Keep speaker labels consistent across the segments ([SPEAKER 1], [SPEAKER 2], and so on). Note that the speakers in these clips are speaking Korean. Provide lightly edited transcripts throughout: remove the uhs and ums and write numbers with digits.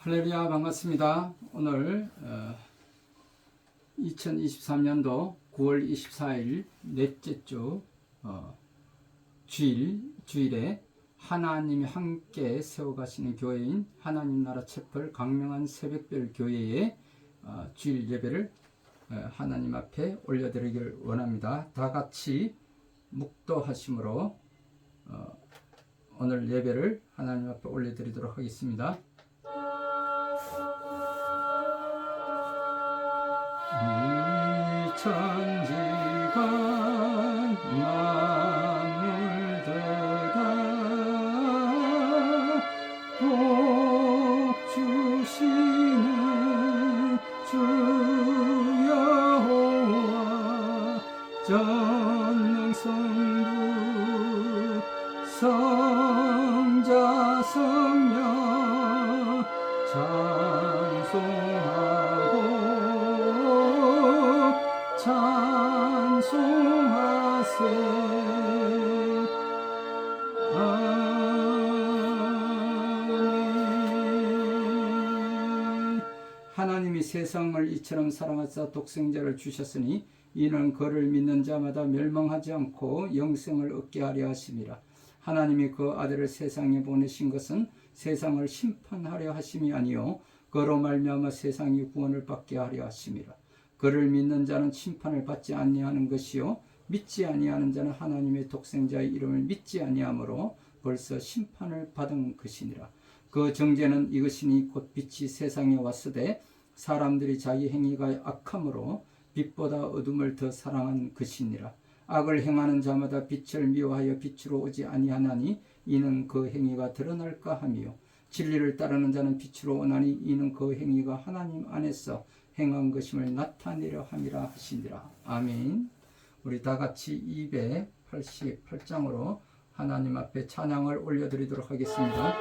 [SPEAKER 1] 할렐루야, 반갑습니다. 오늘 2023년도 9월 24일 넷째 주 주일에 하나님이 함께 세워가시는 교회인 하나님 나라 채플 강명한 새벽별 교회의 주일 예배를 하나님 앞에 올려드리길 원합니다. 다 같이 묵도하심으로 오늘 예배를 하나님 앞에 올려드리도록 하겠습니다. 이 천지가 만물들아 복 주시는 주 여호와 전능성부 성자 성령 찬송하세. 아멘. 하나님이 세상을 이처럼 사랑하사 독생자를 주셨으니 이는 그를 믿는 자마다 멸망하지 않고 영생을 얻게 하려 하심이라. 하나님이 그 아들을 세상에 보내신 것은 세상을 심판하려 하심이 아니요 그로 말미암아 세상이 구원을 받게 하려 하심이라. 그를 믿는 자는 심판을 받지 아니하는 것이요 믿지 아니하는 자는 하나님의 독생자의 이름을 믿지 아니하므로 벌써 심판을 받은 것이니라. 그 정죄는 이것이니 곧 빛이 세상에 왔으되 사람들이 자기 행위가 악함으로 빛보다 어둠을 더 사랑한 것이니라. 악을 행하는 자마다 빛을 미워하여 빛으로 오지 아니하나니 이는 그 행위가 드러날까 함이요 진리를 따르는 자는 빛으로 오나니 이는 그 행위가 하나님 안에서 행한 것임을 나타내려 함이라 하시니라. 아멘. 우리 다 같이 288장으로 하나님 앞에 찬양을 올려드리도록 하겠습니다.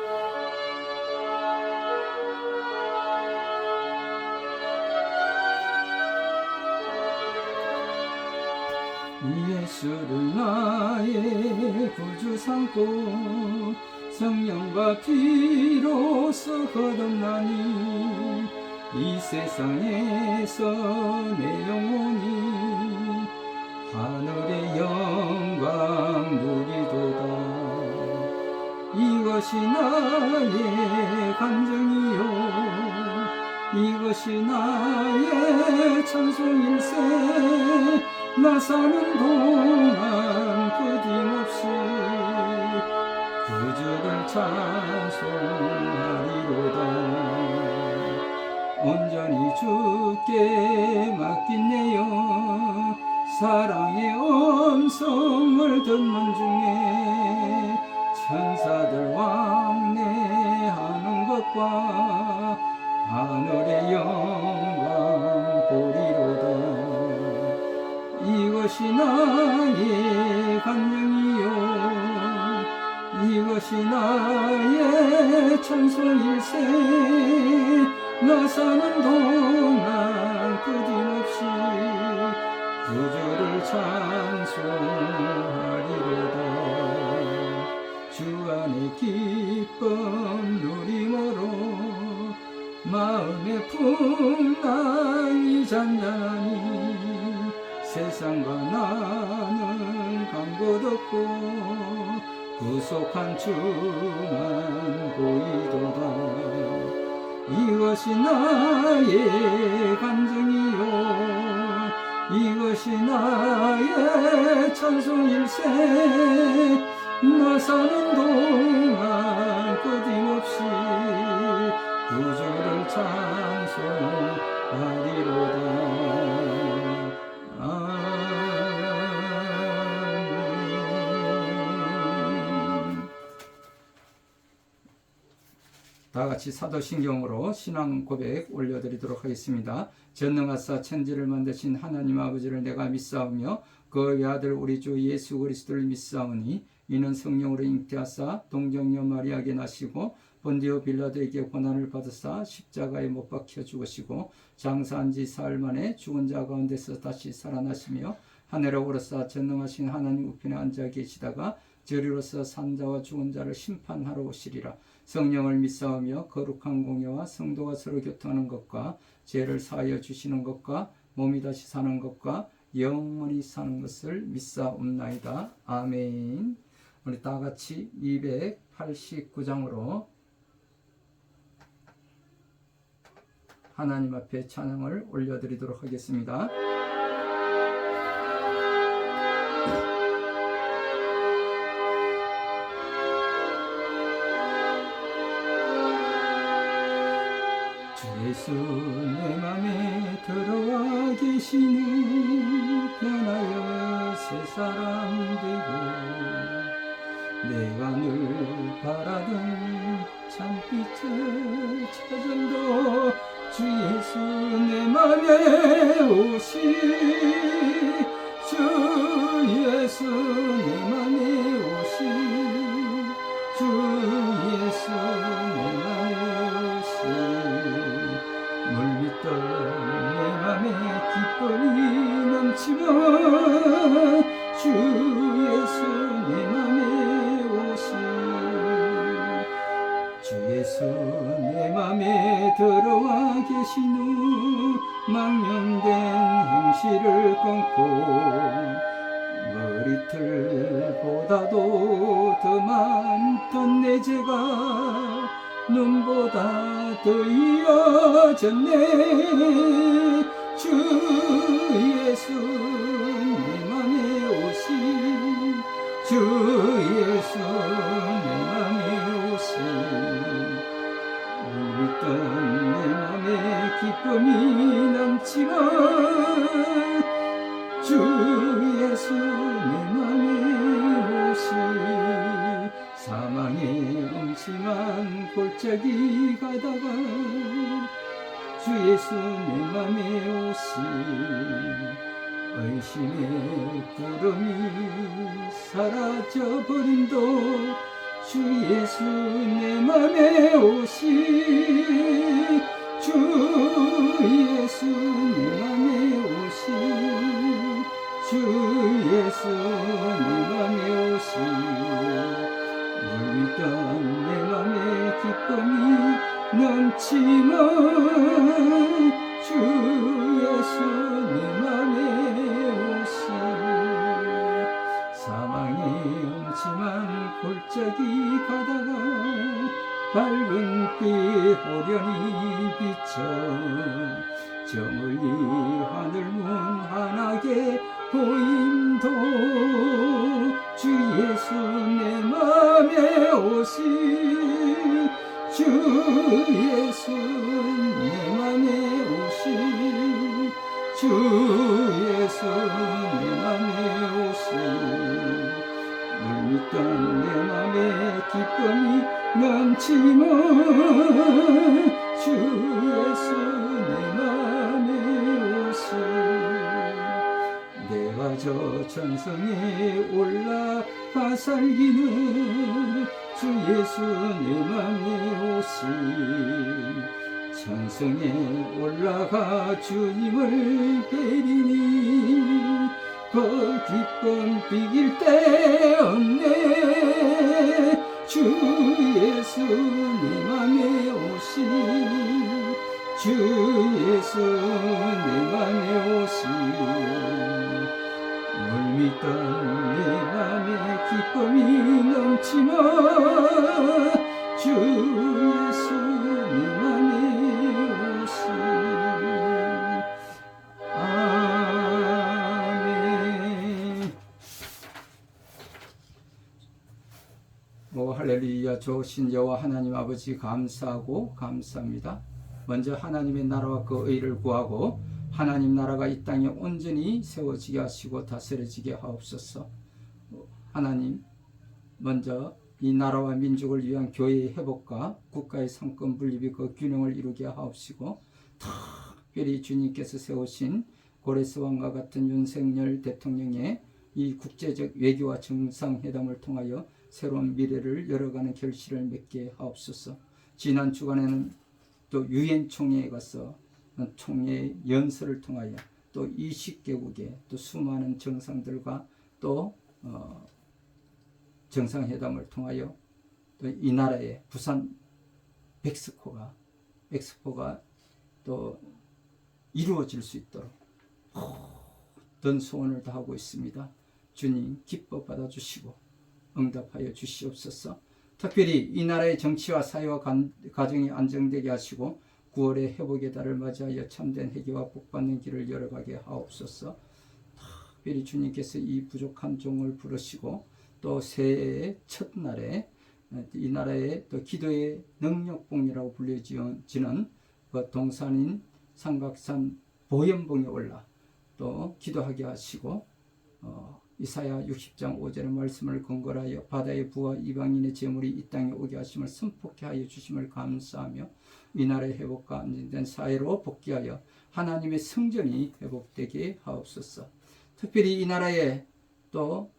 [SPEAKER 1] 예수를 나의 구주 삼고 성령과 피로써 거듭나니 이 세상에서 내 영혼이 하늘의 영광 누리도다. 이것이 나의 감정이요 이것이 나의 찬송일세. 나 사는 동안 끊임없이 구주를 찬송하리로다. 온전히 주께 맡긴 내 영 사랑의 음성을 듣는 중에 천사들 왕래하는 것과 하늘의 영광 보리로다. 이것이 나의 감정이요 이것이 나의 찬송일세. 나 사는 동안 끊임없이 구주를 찬송하리로다. 주 안에 기쁨 누림으로 마음의 풍랑이 잔잔하니 세상과 나는 간 곳 없고 구속한 주만 보이도다. 이것이 나의 감정이요 이것이 나의 찬송일세. 나 사는 동안 끊임없이 구주를 찬송하리로다. 다 같이 사도신경으로 신앙 고백 올려드리도록 하겠습니다. 전능하사 천지를 만드신 하나님 아버지를 내가 믿사오며 그 외아들 우리 주 예수 그리스도를 믿사오니 이는 성령으로 잉태하사 동정녀 마리아에게 나시고 본디오 빌라도에게 고난을 받으사 십자가에 못 박혀 죽으시고 장사한 지 사흘 만에 죽은 자 가운데서 다시 살아나시며 하늘에 오르사 전능하신 하나님 우편에 앉아 계시다가 저리로서 산자와 죽은 자를 심판하러 오시리라. 성령을 믿사오며 거룩한 공예와 성도가 서로 교통하는 것과 죄를 사하여 주시는 것과 몸이 다시 사는 것과 영원히 사는 것을 믿사옵나이다. 아멘. 우리 다 같이 289장으로 하나님 앞에 찬양을 올려드리도록 하겠습니다. 주 예수 내 맘에 들어와 계시니 변하여 새 사람 되고 내가 늘 바라던 참빛을 찾음도 주 예수 내 맘에 오시 주 예수 내 맘에 오시 주 예수 내 맘에 오시 물밑던 내 맘에 기쁨이 넘치며 주 예수 내 맘에 오시 주 예수 내 맘에 들어와 계신 후 망령된 행실을 끊고 머리털보다도 더 많던 내 죄가 눈보다 더 이어졌네 주 예수 내 맘에 오시 주 예수 내 맘에 오시 울던 내 맘에 기쁨이 넘치며 주 예수 내 맘에 오시 사망의 음침한 골짜기 가다가 주 예수 내 맘에 오시 의심의 구름이 사라져버린도 주 예수 내 맘에 오시 주 예수 내 맘에 오시 주 예수 내 맘에 오시 물밀던 내 맘에 기쁨이 넘치며 주 예수 내 맘에 오시 사망의 음침한 골짜기 가다가 밝은 빛 호련히 비쳐 저 멀리 하늘 문 환하게 보임도 주 예수 내 맘에 오시 주 예수 내 맘에 오시 주 예수 내 맘에 오시 물밀던 내 맘에 기쁨이 넘치며 주 예수 내 맘에 오시 내가 저 천성에 올라가 살기는 주 예수 내 맘에 오시 천성에 올라가 주님을 뵈리니 그 기쁨 비길 데 없네 주 예수 내 맘에 오시 주 예수 내 맘에 오시 물밀던 내 맘에 기쁨이 넘치며 주 예수 내 맘에 오시 아멘. 오 할렐루야. 좋으신 여호와 하나님 아버지 감사하고 감사합니다. 먼저 하나님의 나라와 그 의를 구하고 하나님 나라가 이 땅에 온전히 세워지게 하시고 다스려지게 하옵소서. 하나님 먼저 이 나라와 민족을 위한 교회의 회복과 국가의 상권 분립이 그 균형을 이루게 하옵시고 특별히 주님께서 세우신 고레스 왕과 같은 윤석열 대통령의 이 국제적 외교와 정상회담을 통하여 새로운 미래를 열어가는 결실을 맺게 하옵소서. 지난 주간에는 또 유엔 총회에 가서 총회 연설을 통하여 또 20개국의 또 수많은 정상들과 또 정상회담을 통하여 또 이 나라의 부산 엑스포가 또 이루어질 수 있도록 모든 소원을 다하고 있습니다. 주님 기뻐 받아주시고 응답하여 주시옵소서. 특별히 이 나라의 정치와 사회와 가정이 안정되게 하시고 9월의 회복의 달을 맞이하여 참된 회개와 복받는 길을 열어가게 하옵소서. 특별히 주님께서 이 부족한 종을 부르시고 또 새해의 첫날에 이 나라의 또 기도의 능력봉이라고 불려지는 그 동산인 삼각산 보현봉에 올라 또 기도하게 하시고 이사야 60장 5절의 말씀을 근거로 하여 바다의 부와 이방인의 재물이 이 땅에 오게 하심을 선포케 하여 주심을 감사하며 이 나라의 회복과 안정된 사회로 복귀하여 하나님의 성전이 회복되게 하옵소서. 특별히 이 나라의 또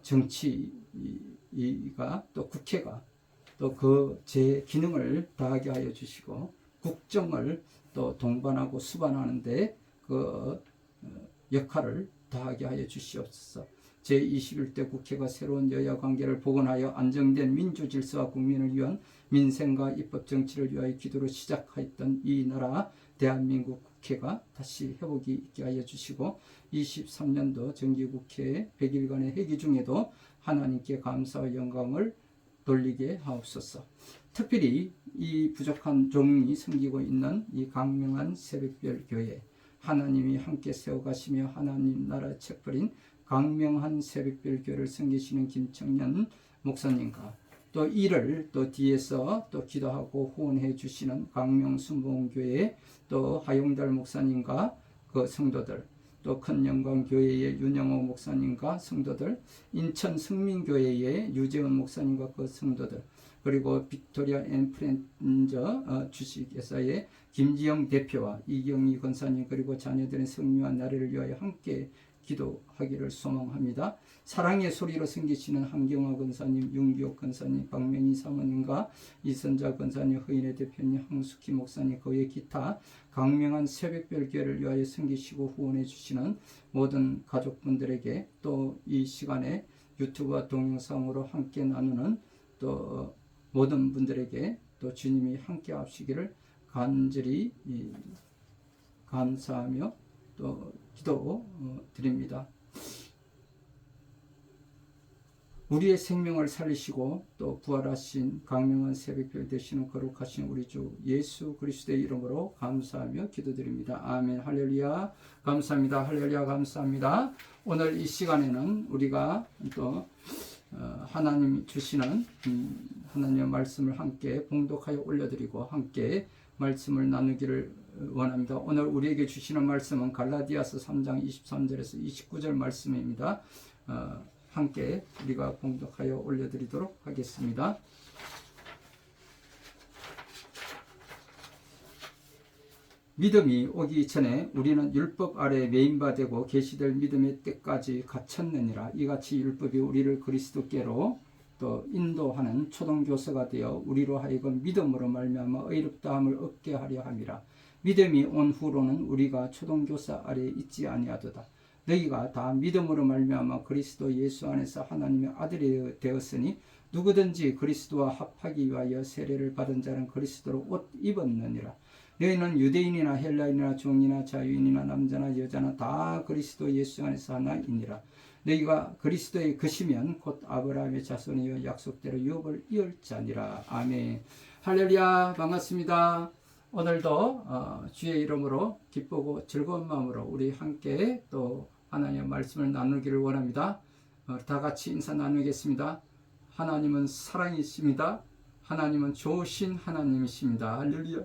[SPEAKER 1] 정치가 또 국회가 또 그 제 기능을 다하게 하여 주시고 국정을 또 동반하고 수반하는데 그 역할을 다하게 하여 주시옵소서. 제21대 국회가 새로운 여야 관계를 복원하여 안정된 민주 질서와 국민을 위한 민생과 입법 정치를 위하여 기도로 시작하였던 이 나라 대한민국 국회가 다시 회복이 있게 하여 주시고 23년도 정기국회 100일간의 회기 중에도 하나님께 감사와 영광을 돌리게 하옵소서. 특별히 이 부족한 종이 섬기고 있는 이 강명한 새벽별 교회 하나님이 함께 세워가시며 하나님 나라 책벌인 강명한 새벽별 교회를 섬기시는 김청년 목사님과 또 이를 또 뒤에서 또 기도하고 후원해 주시는 강명순복음교회 또 하용달 목사님과 그 성도들 또 큰영광교회의 윤영호 목사님과 성도들 인천 성민교회의 유재원 목사님과 그 성도들 그리고 빅토리아 앤 프렌저 주식회사의 김지영 대표와 이경희 권사님 그리고 자녀들의 성리와 나라를 위하여 함께 기도하기를 소망합니다. 사랑의 소리로 섬기시는 한경화 권사님, 윤기옥 권사님, 박명희 사모님과 이선자 권사님, 허인혜 대표님, 황숙희 목사님, 그의 기타 강명한 새벽별 교회를 위하여 섬기시고 후원해 주시는 모든 가족분들에게 또 이 시간에 유튜브와 동영상으로 함께 나누는 또 모든 분들에게 또 주님이 함께 하시기를 간절히 감사하며 또 기도 드립니다. 우리의 생명을 살리시고 또 부활하신 강명한 새벽별 되시는 거룩하신 우리 주 예수 그리스도의 이름으로 감사하며 기도드립니다. 아멘. 할렐루야. 감사합니다. 할렐루야. 감사합니다. 오늘 이 시간에는 우리가 또 하나님 주시는 하나님의 말씀을 함께 봉독하여 올려드리고 함께 말씀을 나누기를 원합니다. 오늘 우리에게 주시는 말씀은 갈라디아서 3장 23절에서 29절 말씀입니다. 함께 우리가 봉독하여 올려드리도록 하겠습니다. 믿음이 오기 전에 우리는 율법 아래 매인바되고 계시될 믿음의 때까지 갇혔느니라. 이같이 율법이 우리를 그리스도께로 또 인도하는 초등교사가 되어 우리로 하여금 믿음으로 말미암아 의롭다함을 얻게 하려 함이라. 믿음이 온 후로는 우리가 초등교사 아래에 있지 아니하도다. 너희가 다 믿음으로 말미암아 그리스도 예수 안에서 하나님의 아들이 되었으니 누구든지 그리스도와 합하기 위하여 세례를 받은 자는 그리스도로 옷 입었느니라. 너희는 유대인이나 헬라인이나 종이나 자유인이나 남자나 여자나 다 그리스도 예수 안에서 하나이니라. 너희가 그리스도의 것이면 곧 아브라함의 자손이여 약속대로 유업을 이을 자니라. 아멘. 할렐루야. 반갑습니다. 오늘도 주의 이름으로 기쁘고 즐거운 마음으로 우리 함께 또 하나님의 말씀을 나누기를 원합니다. 다 같이 인사 나누겠습니다. 하나님은 사랑이십니다. 하나님은 좋으신 하나님이십니다. 할렐루야.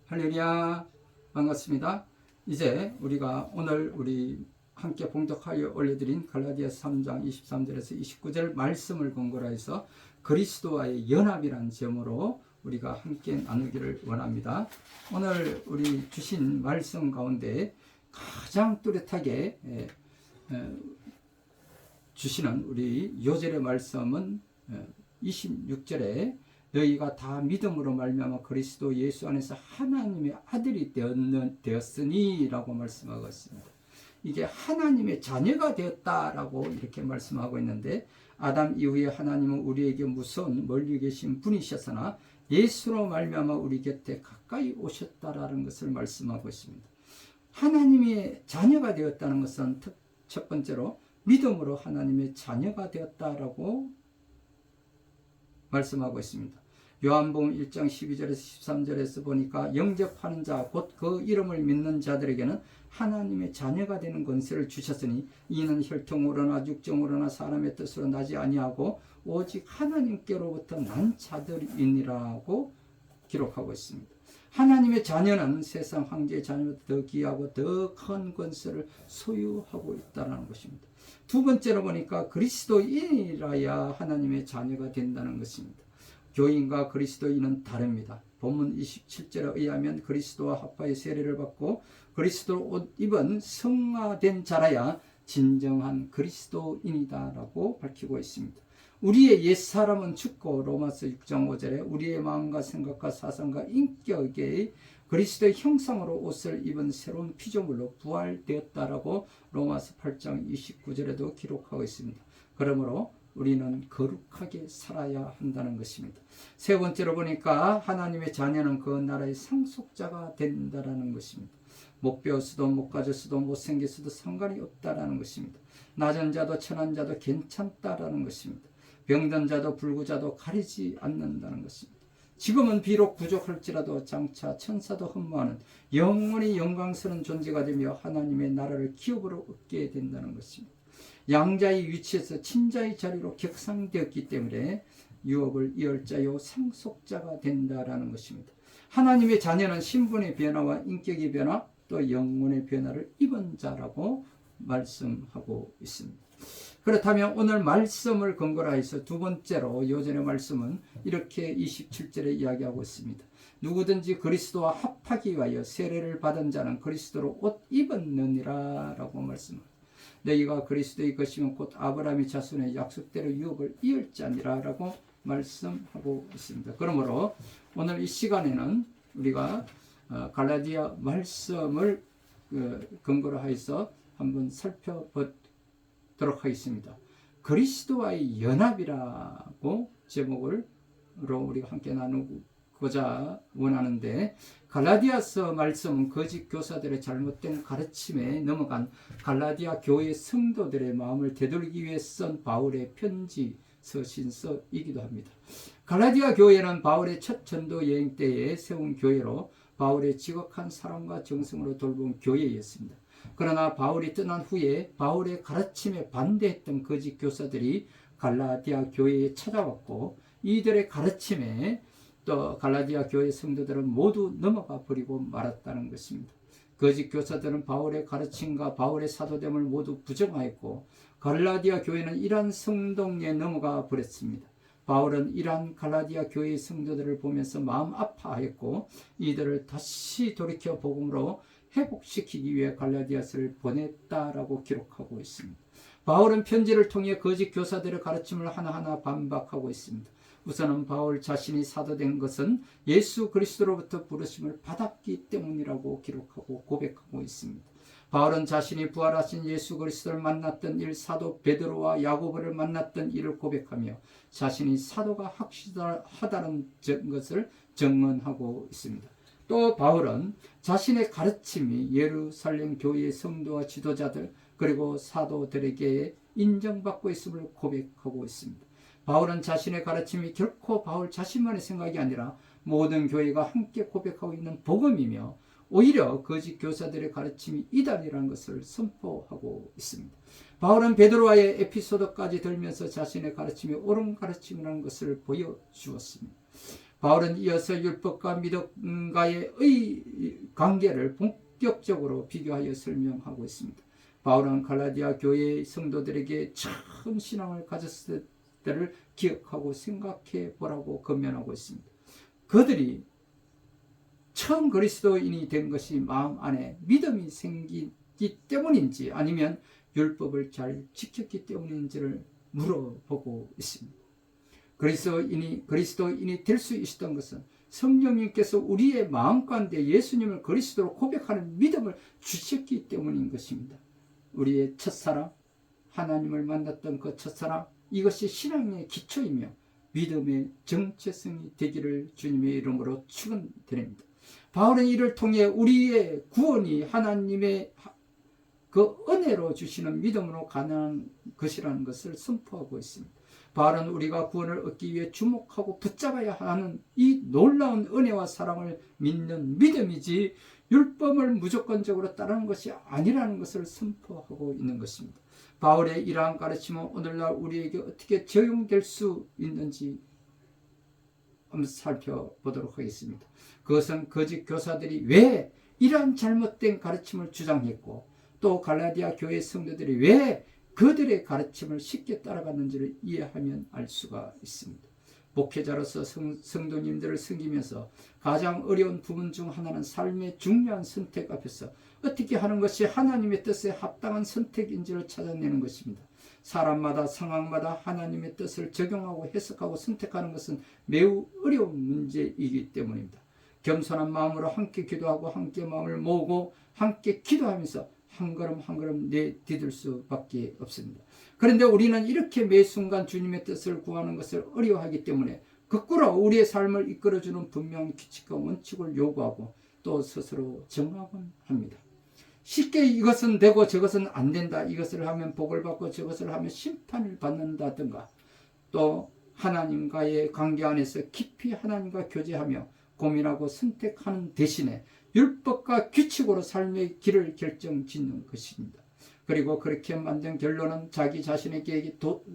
[SPEAKER 1] 할렐루야. 반갑습니다. 이제 우리가 오늘 우리 함께 봉독하여 올려드린 갈라디아서 3장 23절에서 29절 말씀을 근거로 해서 그리스도와의 연합이라는 제목으로 우리가 함께 나누기를 원합니다. 오늘 우리 주신 말씀 가운데 가장 뚜렷하게 주시는 우리 요절의 말씀은 26절에 너희가 다 믿음으로 말미암아 그리스도 예수 안에서 하나님의 아들이 되었으니 라고 말씀하고 있습니다. 이게 하나님의 자녀가 되었다라고 이렇게 말씀하고 있는데 아담 이후에 하나님은 우리에게 무서운 멀리 계신 분이셨으나 예수로 말미암아 우리 곁에 가까이 오셨다라는 것을 말씀하고 있습니다. 하나님의 자녀가 되었다는 것은 첫 번째로 믿음으로 하나님의 자녀가 되었다라고 말씀하고 있습니다. 요한복음 1장 12절에서 13절에서 보니까 영접하는 자 곧 그 이름을 믿는 자들에게는 하나님의 자녀가 되는 권세를 주셨으니 이는 혈통으로나 육정으로나 사람의 뜻으로 나지 아니하고 오직 하나님께로부터 난 자들이니라고 기록하고 있습니다. 하나님의 자녀는 세상 황제의 자녀보다 더 귀하고 더 큰 권세를 소유하고 있다는 것입니다. 두 번째로 보니까 그리스도인이라야 하나님의 자녀가 된다는 것입니다. 교인과 그리스도인은 다릅니다. 본문 27절에 의하면 그리스도와 합하여 세례를 받고 그리스도를 옷 입은 성화된 자라야 진정한 그리스도인이다라고 밝히고 있습니다. 우리의 옛사람은 죽고 로마서 6장 5절에 우리의 마음과 생각과 사상과 인격에 그리스도의 형상으로 옷을 입은 새로운 피조물로 부활되었다라고 로마서 8장 29절에도 기록하고 있습니다. 그러므로 우리는 거룩하게 살아야 한다는 것입니다. 세 번째로 보니까 하나님의 자녀는 그 나라의 상속자가 된다라는 것입니다. 못 배웠어도 못 가졌어도 못생겼어도 상관이 없다라는 것입니다. 낮은 자도 천한 자도 괜찮다라는 것입니다. 병든 자도 불구자도 가리지 않는다는 것입니다. 지금은 비록 부족할지라도 장차 천사도 흠모하는 영원히 영광스러운 존재가 되며 하나님의 나라를 기업으로 얻게 된다는 것입니다. 양자의 위치에서 친자의 자리로 격상되었기 때문에 유업을 이을 자요 상속자가 된다라는 것입니다. 하나님의 자녀는 신분의 변화와 인격의 변화 또 영혼의 변화를 입은 자라고 말씀하고 있습니다. 그렇다면 오늘 말씀을 근거로 해서 두 번째로 요전의 말씀은 이렇게 27절에 이야기하고 있습니다. 누구든지 그리스도와 합하기 위하여 세례를 받은 자는 그리스도로 옷 입었느니라 라고 말씀합니다. 너희가 그리스도의 것이면 곧 아브라함의 자손의 약속대로 유업을 이을 자니라 라고 말씀하고 있습니다. 그러므로 오늘 이 시간에는 우리가 갈라디아 말씀을 근거로 해서 한번 살펴보도록 하겠습니다. 그리스도와의 연합이라고 제목으로 우리가 함께 나누고자 원하는데, 갈라디아서 말씀은 거짓 교사들의 잘못된 가르침에 넘어간 갈라디아 교회 성도들의 마음을 되돌리기 위해 쓴 바울의 편지 서신서이기도 합니다. 갈라디아 교회는 바울의 첫 전도 여행 때에 세운 교회로 바울의 지극한 사랑과 정성으로 돌본 교회였습니다. 그러나 바울이 떠난 후에 바울의 가르침에 반대했던 거짓 교사들이 갈라디아 교회에 찾아왔고, 이들의 가르침에 또 갈라디아 교회 성도들은 모두 넘어가 버리고 말았다는 것입니다. 거짓 교사들은 바울의 가르침과 바울의 사도됨을 모두 부정하였고, 갈라디아 교회는 이러한 성동에 넘어가 버렸습니다. 바울은 이러한 갈라디아 교회의 성도들을 보면서 마음 아파하였고, 이들을 다시 돌이켜 복음으로 회복시키기 위해 갈라디아서를 보냈다라고 기록하고 있습니다. 바울은 편지를 통해 거짓 교사들의 가르침을 하나하나 반박하고 있습니다. 우선은 바울 자신이 사도된 것은 예수 그리스도로부터 부르심을 받았기 때문이라고 기록하고 고백하고 있습니다. 바울은 자신이 부활하신 예수 그리스도를 만났던 일, 사도 베드로와 야고보를 만났던 일을 고백하며 자신이 사도가 확실하다는 것을 증언하고 있습니다. 또 바울은 자신의 가르침이 예루살렘 교회의 성도와 지도자들 그리고 사도들에게 인정받고 있음을 고백하고 있습니다. 바울은 자신의 가르침이 결코 바울 자신만의 생각이 아니라 모든 교회가 함께 고백하고 있는 복음이며, 오히려 거짓 교사들의 가르침이 이단이라는 것을 선포하고 있습니다. 바울은 베드로와의 에피소드까지 들면서 자신의 가르침이 옳은 가르침이라는 것을 보여주었습니다. 바울은 이어서 율법과 믿음과의 관계를 본격적으로 비교하여 설명하고 있습니다. 바울은 갈라디아 교회의 성도들에게 처음 신앙을 가졌을 때를 기억하고 생각해 보라고 권면하고 있습니다. 그들이 처음 그리스도인이 된 것이 마음 안에 믿음이 생기기 때문인지 아니면 율법을 잘 지켰기 때문인지를 물어보고 있습니다. 그리스도인이 될 수 있었던 것은 성령님께서 우리의 마음 가운데 예수님을 그리스도로 고백하는 믿음을 주셨기 때문인 것입니다. 우리의 첫사랑, 하나님을 만났던 그 첫사랑, 이것이 신앙의 기초이며 믿음의 정체성이 되기를 주님의 이름으로 축원드립니다. 바울은 이를 통해 우리의 구원이 하나님의 그 은혜로 주시는 믿음으로 가능한 것이라는 것을 선포하고 있습니다. 바울은 우리가 구원을 얻기 위해 주목하고 붙잡아야 하는 이 놀라운 은혜와 사랑을 믿는 믿음이지 율법을 무조건적으로 따르는 것이 아니라는 것을 선포하고 있는 것입니다. 바울의 이러한 가르침은 오늘날 우리에게 어떻게 적용될 수 있는지 한번 살펴보도록 하겠습니다. 그것은 거짓 교사들이 왜 이러한 잘못된 가르침을 주장했고 또 갈라디아 교회 성도들이 왜 그들의 가르침을 쉽게 따라갔는지를 이해하면 알 수가 있습니다. 목회자로서 성도님들을 섬기면서 가장 어려운 부분 중 하나는 삶의 중요한 선택 앞에서 어떻게 하는 것이 하나님의 뜻에 합당한 선택인지를 찾아내는 것입니다. 사람마다 상황마다 하나님의 뜻을 적용하고 해석하고 선택하는 것은 매우 어려운 문제이기 때문입니다. 겸손한 마음으로 함께 기도하고 함께 마음을 모으고 함께 기도하면서 한 걸음 한 걸음 내디딜 수밖에 없습니다. 그런데 우리는 이렇게 매 순간 주님의 뜻을 구하는 것을 어려워하기 때문에 거꾸로 우리의 삶을 이끌어주는 분명한 규칙과 원칙을 요구하고 또 스스로 정하곤 합니다. 쉽게 이것은 되고 저것은 안 된다. 이것을 하면 복을 받고 저것을 하면 심판을 받는다든가 또 하나님과의 관계 안에서 깊이 하나님과 교제하며 고민하고 선택하는 대신에 율법과 규칙으로 삶의 길을 결정짓는 것입니다. 그리고 그렇게 만든 결론은 자기 자신에게도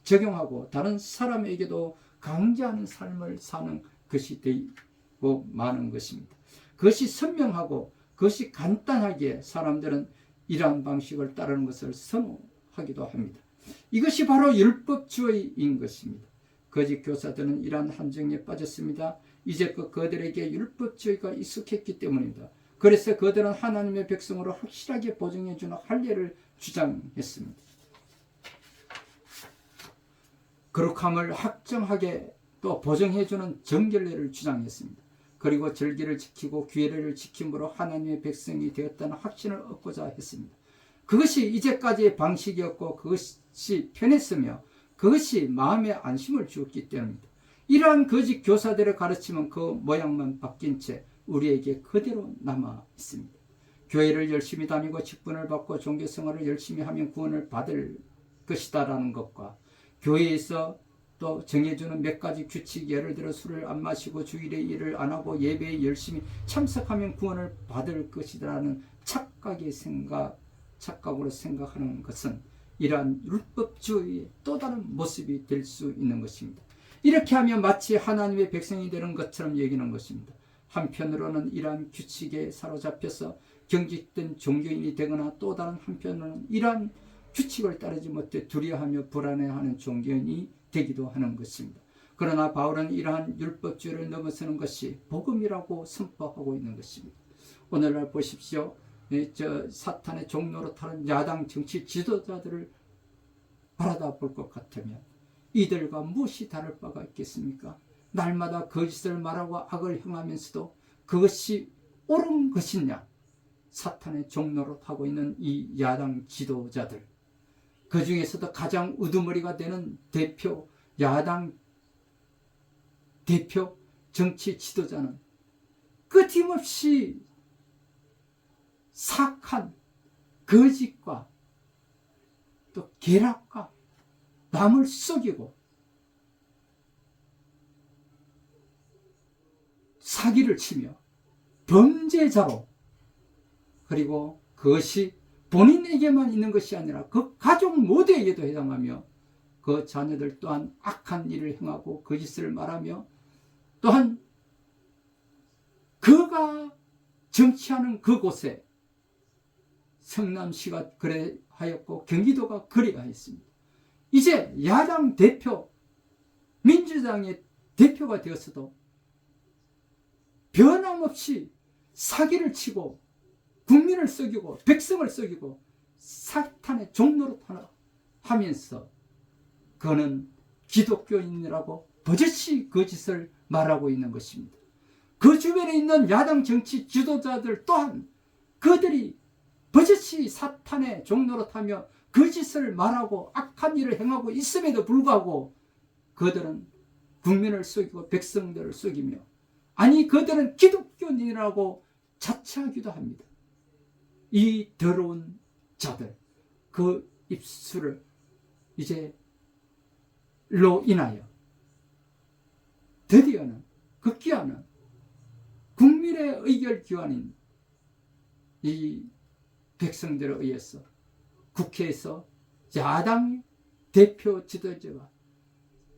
[SPEAKER 1] 적용하고 다른 사람에게도 강제하는 삶을 사는 것이 되고 마는 것입니다. 그것이 선명하고 그것이 간단하기에 사람들은 이러한 방식을 따르는 것을 선호하기도 합니다. 이것이 바로 율법주의인 것입니다. 거짓 교사들은 이러한 함정에 빠졌습니다. 이제껏 그들에게 율법주의가 익숙했기 때문입니다. 그래서 그들은 하나님의 백성으로 확실하게 보증해주는 할례를 주장했습니다. 거룩함을 확정하게 또 보증해주는 정결례를 주장했습니다. 그리고 절기를 지키고 규례를 지킴으로 하나님의 백성이 되었다는 확신을 얻고자 했습니다. 그것이 이제까지의 방식이었고 그것이 편했으며 그것이 마음의 안심을 주었기 때문입니다. 이러한 거짓 교사들의 가르침은 그 모양만 바뀐 채 우리에게 그대로 남아 있습니다. 교회를 열심히 다니고 직분을 받고 종교생활을 열심히 하면 구원을 받을 것이다라는 것과 교회에서 또 정해주는 몇 가지 규칙, 예를 들어 술을 안 마시고 주일에 일을 안 하고 예배에 열심히 참석하면 구원을 받을 것이라는 착각으로 생각하는 것은 이러한 율법주의의 또 다른 모습이 될 수 있는 것입니다. 이렇게 하면 마치 하나님의 백성이 되는 것처럼 여기는 것입니다. 한편으로는 이러한 규칙에 사로잡혀서 경직된 종교인이 되거나 또 다른 한편으로는 이러한 규칙을 따르지 못해 두려워하며 불안해하는 종교인이 되기도 하는 것입니다. 그러나 바울은 이러한 율법주의를 넘어서는 것이 복음이라고 선포하고 있는 것입니다. 오늘날 보십시오. 사탄의 종로로 타는 야당 정치 지도자들을 바라다 볼 것 같으면 이들과 무엇이 다를 바가 있겠습니까? 날마다 거짓을 말하고 악을 행하면서도 그것이 옳은 것이냐? 사탄의 종로로 타고 있는 이 야당 지도자들, 그 중에서도 가장 우두머리가 되는 야당 대표 정치 지도자는 끊임없이 사악한 거짓과 또 계략과 남을 속이고 사기를 치며 범죄자로, 그리고 그것이 본인에게만 있는 것이 아니라 그 가족 모두에게도 해당하며 그 자녀들 또한 악한 일을 행하고 거짓을 말하며 또한 그가 정치하는 그곳에 성남시가 그래하였고 경기도가 그래하였습니다. 이제 야당 대표, 민주당의 대표가 되었어도 변함없이 사기를 치고 국민을 속이고 백성을 속이고 사탄의 종로로 하면서 그는 기독교인이라고 버젓이 거짓을 말하고 있는 것입니다. 그 주변에 있는 야당 정치 지도자들 또한 그들이 버젓이 사탄의 종로로 타며 거짓을 말하고 악한 일을 행하고 있음에도 불구하고 그들은 국민을 속이고 백성들을 속이며, 아니 그들은 기독교인이라고 자처하기도 합니다. 이 더러운 자들, 그 입술을 이제 로 인하여 드디어는 극기하는 국민의 의결 기관인 이 백성들에 의해서 국회에서 야당 대표 지도자가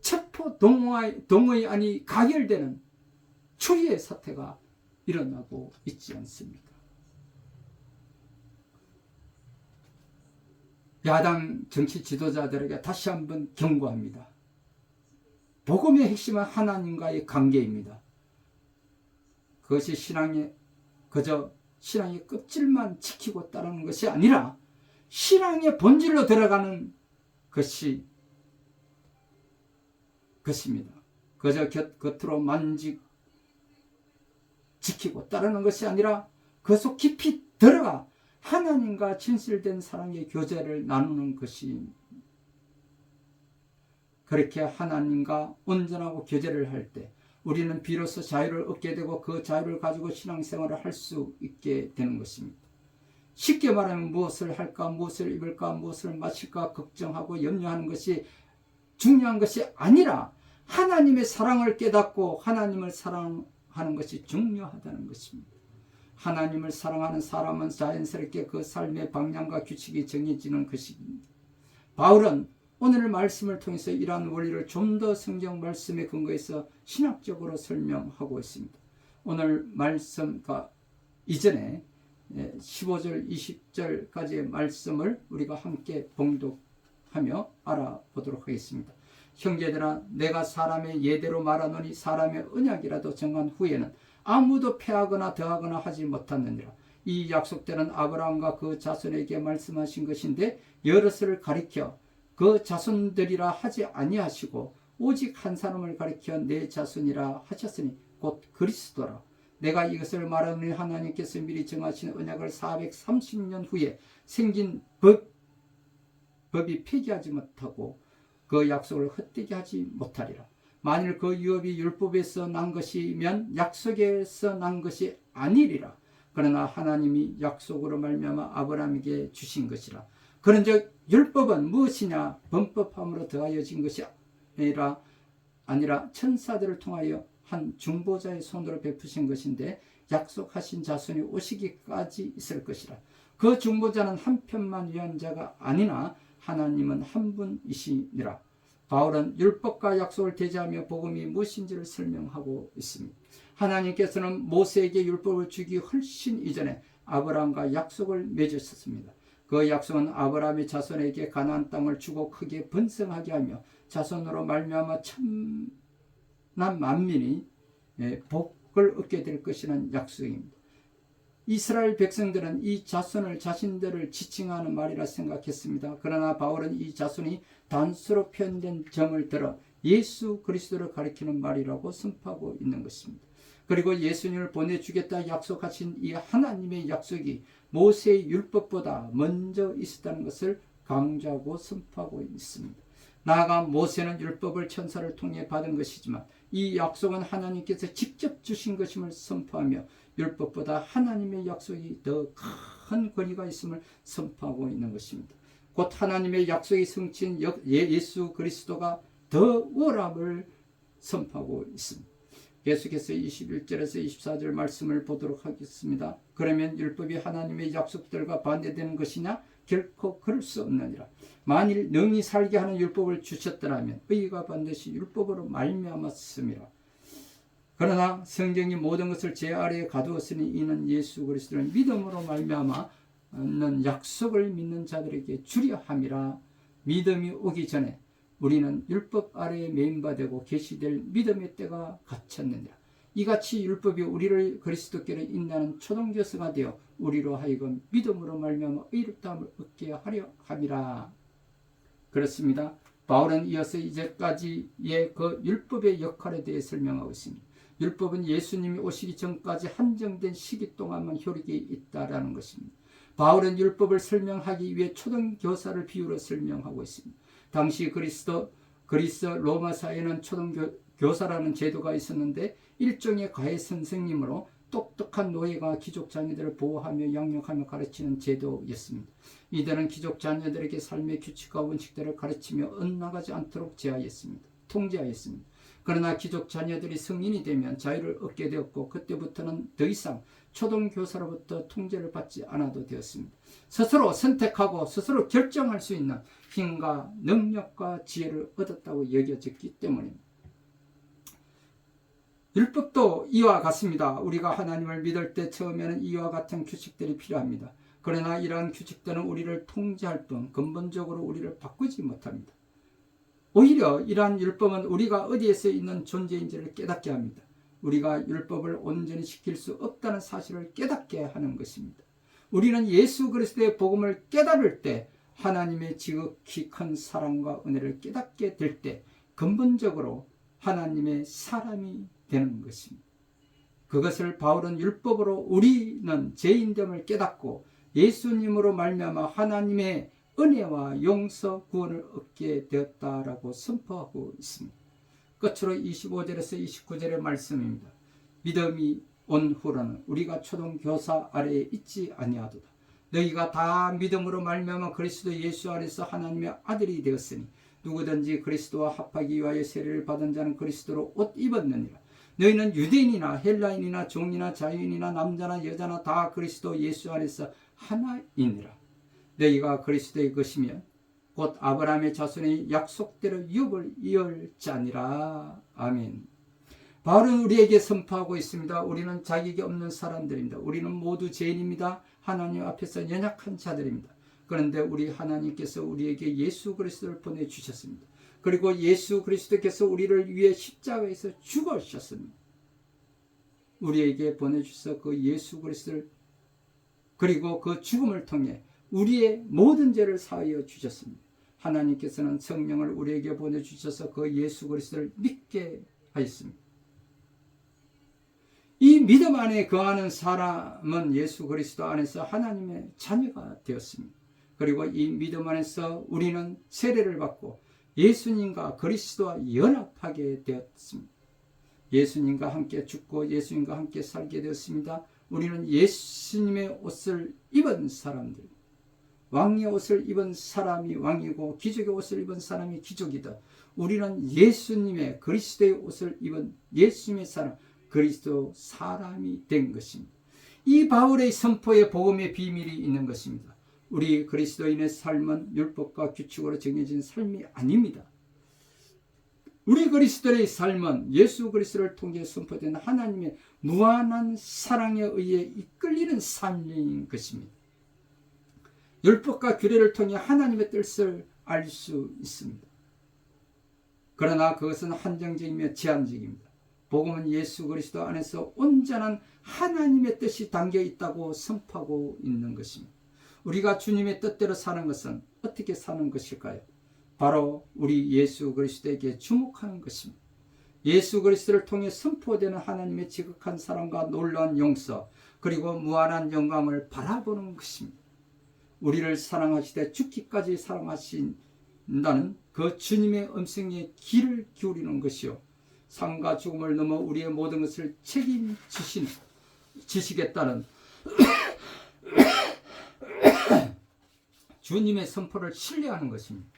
[SPEAKER 1] 체포 동의안이 가결되는 추이의 사태가 일어나고 있지 않습니까? 야당 정치 지도자들에게 다시 한번 경고합니다. 복음의 핵심은 하나님과의 관계입니다. 그것이 그저 신앙의 껍질만 지키고 따르는 것이 아니라 신앙의 본질로 들어가는 것입니다. 그저 겉으로 지키고 따르는 것이 아니라 그 속 깊이 들어가 하나님과 진실된 사랑의 교제를 나누는 것이, 그렇게 하나님과 온전하고 교제를 할 때 우리는 비로소 자유를 얻게 되고 그 자유를 가지고 신앙생활을 할 수 있게 되는 것입니다. 쉽게 말하면 무엇을 할까, 무엇을 입을까, 무엇을 마실까 걱정하고 염려하는 것이 중요한 것이 아니라 하나님의 사랑을 깨닫고 하나님을 사랑하는 것이 중요하다는 것입니다. 하나님을 사랑하는 사람은 자연스럽게 그 삶의 방향과 규칙이 정해지는 것입니다. 바울은 오늘 말씀을 통해서 이러한 원리를 좀 더 성경 말씀에 근거해서 신학적으로 설명하고 있습니다. 오늘 말씀과 이전에 15절 20절까지의 말씀을 우리가 함께 봉독하며 알아보도록 하겠습니다. 형제들아, 내가 사람의 예대로 말하노니 사람의 언약이라도 정한 후에는 아무도 패하거나 더하거나 하지 못하느니라. 이 약속들은 아브라함과 그 자손에게 말씀하신 것인데 여럿을 가리켜 그 자손들이라 하지 아니하시고 오직 한 사람을 가리켜 내 자손이라 하셨으니 곧 그리스도라. 내가 이것을 말하노니 하나님께서 미리 정하신 언약을 430년 후에 생긴 법이 폐기하지 못하고 그 약속을 헛되게 하지 못하리라. 만일 그 유업이 율법에서 난 것이면 약속에서 난 것이 아니리라. 그러나 하나님이 약속으로 말미암아 아브라함에게 주신 것이라. 그런즉 율법은 무엇이냐? 범법함으로 더하여진 것이 아니라 천사들을 통하여 한 중보자의 손으로 베푸신 것인데 약속하신 자손이 오시기까지 있을 것이라. 그 중보자는 한 편만 위한 자가 아니나 하나님은 한 분이시니라. 바울은 율법과 약속을 대조하며 복음이 무엇인지를 설명하고 있습니다. 하나님께서는 모세에게 율법을 주기 훨씬 이전에 아브라함과 약속을 맺으셨습니다. 그 약속은 아브라함의 자손에게 가나안 땅을 주고 크게 번성하게 하며 자손으로 말미암아 천만 만민이 복을 얻게 될 것이라는 약속입니다. 이스라엘 백성들은 이 자손을 자신들을 지칭하는 말이라 생각했습니다. 그러나 바울은 이 자손이 단수로 표현된 점을 들어 예수 그리스도를 가리키는 말이라고 선포하고 있는 것입니다. 그리고 예수님을 보내주겠다 약속하신 이 하나님의 약속이 모세의 율법보다 먼저 있었다는 것을 강조하고 선포하고 있습니다. 나아가 모세는 율법을 천사를 통해 받은 것이지만 이 약속은 하나님께서 직접 주신 것임을 선포하며 율법보다 하나님의 약속이 더 큰 권위가 있음을 선포하고 있는 것입니다. 곧 하나님의 약속이 성취인 예수 그리스도가 더 우월함을 선포하고 있습니다. 계속해서 21절에서 24절 말씀을 보도록 하겠습니다. 그러면 율법이 하나님의 약속들과 반대되는 것이냐? 결코 그럴 수 없느니라. 만일 능히 살게 하는 율법을 주셨더라면 의가 반드시 율법으로 말미암았음이라. 그러나 성경이 모든 것을 제 아래에 가두었으니 이는 예수 그리스도를 믿음으로 말미암아는 약속을 믿는 자들에게 주려 함이라. 믿음이 오기 전에 우리는 율법 아래에 매인바되고 계시될 믿음의 때가 갇혔느니라. 이같이 율법이 우리를 그리스도께로 인도하는 초동교수가 되어 우리로 하여금 믿음으로 말미암아 의롭다함을 얻게 하려 함이라. 그렇습니다. 바울은 이어서 이제까지의 그 율법의 역할에 대해 설명하고 있습니다. 율법은 예수님이 오시기 전까지 한정된 시기 동안만 효력이 있다라는 것입니다. 바울은 율법을 설명하기 위해 초등교사를 비유로 설명하고 있습니다. 당시 그리스 로마 사회에는 초등교사라는 제도가 있었는데 일종의 과외 선생님으로 똑똑한 노예가 귀족 자녀들을 보호하며 양육하며 가르치는 제도였습니다. 이들은 귀족 자녀들에게 삶의 규칙과 원칙들을 가르치며 엇나가지 않도록 통제하였습니다. 그러나 귀족 자녀들이 성인이 되면 자유를 얻게 되었고 그때부터는 더 이상 초등교사로부터 통제를 받지 않아도 되었습니다. 스스로 선택하고 스스로 결정할 수 있는 힘과 능력과 지혜를 얻었다고 여겨졌기 때문입니다. 율법도 이와 같습니다. 우리가 하나님을 믿을 때 처음에는 이와 같은 규칙들이 필요합니다. 그러나 이러한 규칙들은 우리를 통제할 뿐 근본적으로 우리를 바꾸지 못합니다. 오히려 이러한 율법은 우리가 어디에서 있는 존재인지를 깨닫게 합니다. 우리가 율법을 온전히 지킬 수 없다는 사실을 깨닫게 하는 것입니다. 우리는 예수 그리스도의 복음을 깨달을 때 하나님의 지극히 큰 사랑과 은혜를 깨닫게 될 때 근본적으로 하나님의 사람이 되는 것입니다. 그것을 바울은 율법으로 우리는 죄인됨을 깨닫고 예수님으로 말미암아 하나님의 은혜와 용서 구원을 얻게 되었다라고 선포하고 있습니다. 끝으로 25절에서 29절의 말씀입니다. 믿음이 온 후로는 우리가 초등교사 아래에 있지 아니하도다. 너희가 다 믿음으로 말미암아 그리스도 예수 안에서 하나님의 아들이 되었으니 누구든지 그리스도와 합하기 위하여 세례를 받은 자는 그리스도로 옷 입었느니라. 너희는 유대인이나 헬라인이나 종이나 자유인이나 남자나 여자나 다 그리스도 예수 안에서 하나이니라. 너희가 그리스도의 것이면 곧 아브라함의 자손의 약속대로 유업을 이을 자니라. 아멘. 바울은 우리에게 선포하고 있습니다. 우리는 자격이 없는 사람들입니다. 우리는 모두 죄인입니다. 하나님 앞에서 연약한 자들입니다. 그런데 우리 하나님께서 우리에게 예수 그리스도를 보내주셨습니다. 그리고 예수 그리스도께서 우리를 위해 십자가에서 죽으셨습니다. 우리에게 보내주셔서 그 예수 그리스도를 그리고 그 죽음을 통해 우리의 모든 죄를 사하여 주셨습니다. 하나님께서는 성령을 우리에게 보내주셔서 그 예수 그리스도를 믿게 하였습니다. 이 믿음 안에 거하는 사람은 예수 그리스도 안에서 하나님의 자녀가 되었습니다. 그리고 이 믿음 안에서 우리는 세례를 받고 예수님과 그리스도와 연합하게 되었습니다. 예수님과 함께 죽고 예수님과 함께 살게 되었습니다. 우리는 예수님의 옷을 입은 사람들, 왕의 옷을 입은 사람이 왕이고 귀족의 옷을 입은 사람이 귀족이다. 우리는 예수님의 그리스도의 옷을 입은 예수님의 사람, 그리스도 사람이 된 것입니다. 이 바울의 선포에 복음의 비밀이 있는 것입니다. 우리 그리스도인의 삶은 율법과 규칙으로 정해진 삶이 아닙니다. 우리 그리스도의 삶은 예수 그리스도를 통해 선포된 하나님의 무한한 사랑에 의해 이끌리는 삶인 것입니다. 율법과 규례를 통해 하나님의 뜻을 알 수 있습니다. 그러나 그것은 한정적이며 제한적입니다. 복음은 예수 그리스도 안에서 온전한 하나님의 뜻이 담겨 있다고 선포하고 있는 것입니다. 우리가 주님의 뜻대로 사는 것은 어떻게 사는 것일까요? 바로 우리 예수 그리스도에게 주목하는 것입니다. 예수 그리스도를 통해 선포되는 하나님의 지극한 사랑과 놀라운 용서 그리고 무한한 영광을 바라보는 것입니다. 우리를 사랑하시되 죽기까지 사랑하신다는 그 주님의 음성에 귀를 기울이는 것이요 삶과 죽음을 넘어 우리의 모든 것을 책임지시겠다는 주님의 선포를 신뢰하는 것입니다.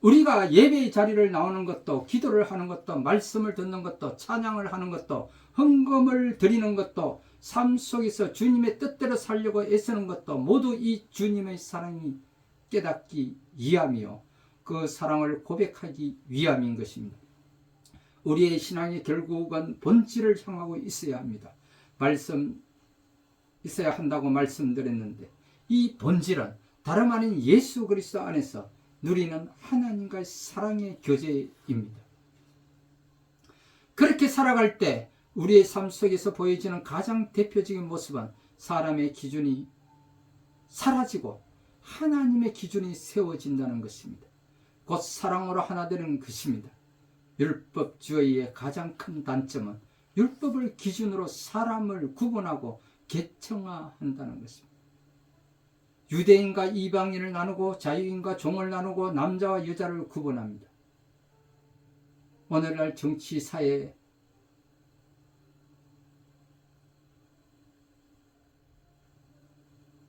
[SPEAKER 1] 우리가 예배의 자리를 나오는 것도 기도를 하는 것도 말씀을 듣는 것도 찬양을 하는 것도 헌금을 드리는 것도 삶 속에서 주님의 뜻대로 살려고 애쓰는 것도 모두 이 주님의 사랑이 깨닫기 위함이요 그 사랑을 고백하기 위함인 것입니다. 우리의 신앙이 결국은 본질을 향하고 있어야 합니다. 있어야 한다고 말씀드렸는데 이 본질은 다름 아닌 예수 그리스도 안에서 누리는 하나님과의 사랑의 교제입니다. 그렇게 살아갈 때 우리의 삶 속에서 보여지는 가장 대표적인 모습은 사람의 기준이 사라지고 하나님의 기준이 세워진다는 것입니다. 곧 사랑으로 하나 되는 것입니다. 율법주의의 가장 큰 단점은 율법을 기준으로 사람을 구분하고 계층화한다는 것입니다. 유대인과 이방인을 나누고 자유인과 종을 나누고 남자와 여자를 구분합니다. 오늘날 정치 사회에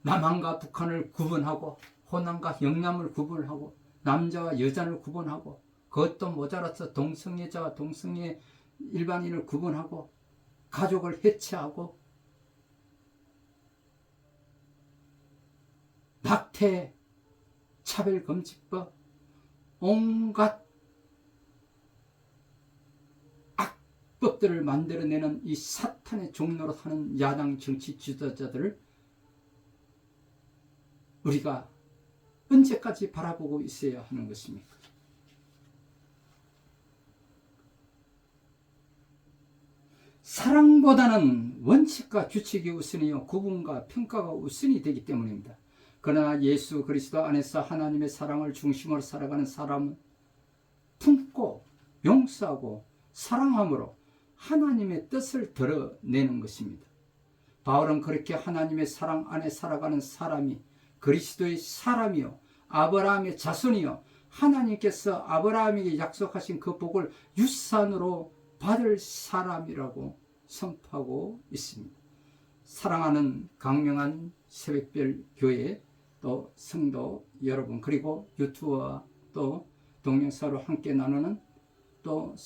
[SPEAKER 1] 남한과 북한을 구분하고 호남과 영남을 구분하고 남자와 여자를 구분하고 그것도 모자라서 동성애자와 동성애 일반인을 구분하고 가족을 해체하고 낙태 차별금지법 온갖 악법들을 만들어내는 이 사탄의 종로로 사는 야당 정치 지도자들을 우리가 언제까지 바라보고 있어야 하는 것입니까? 사랑보다는 원칙과 규칙이 우선이요 구분과 평가가 우선이 되기 때문입니다. 그러나 예수 그리스도 안에서 하나님의 사랑을 중심으로 살아가는 사람은 품고 용서하고 사랑함으로 하나님의 뜻을 드러내는 것입니다. 바울은 그렇게 하나님의 사랑 안에 살아가는 사람이 그리스도의 사람이요 아브라함의 자손이요 하나님께서 아브라함에게 약속하신 그 복을 유산으로 받을 사람이라고 선포하고 있습니다. 사랑하는 강명한 새벽별 교회 또 성도 여러분 그리고 유튜브와 또 동영상으로 함께 나누는 또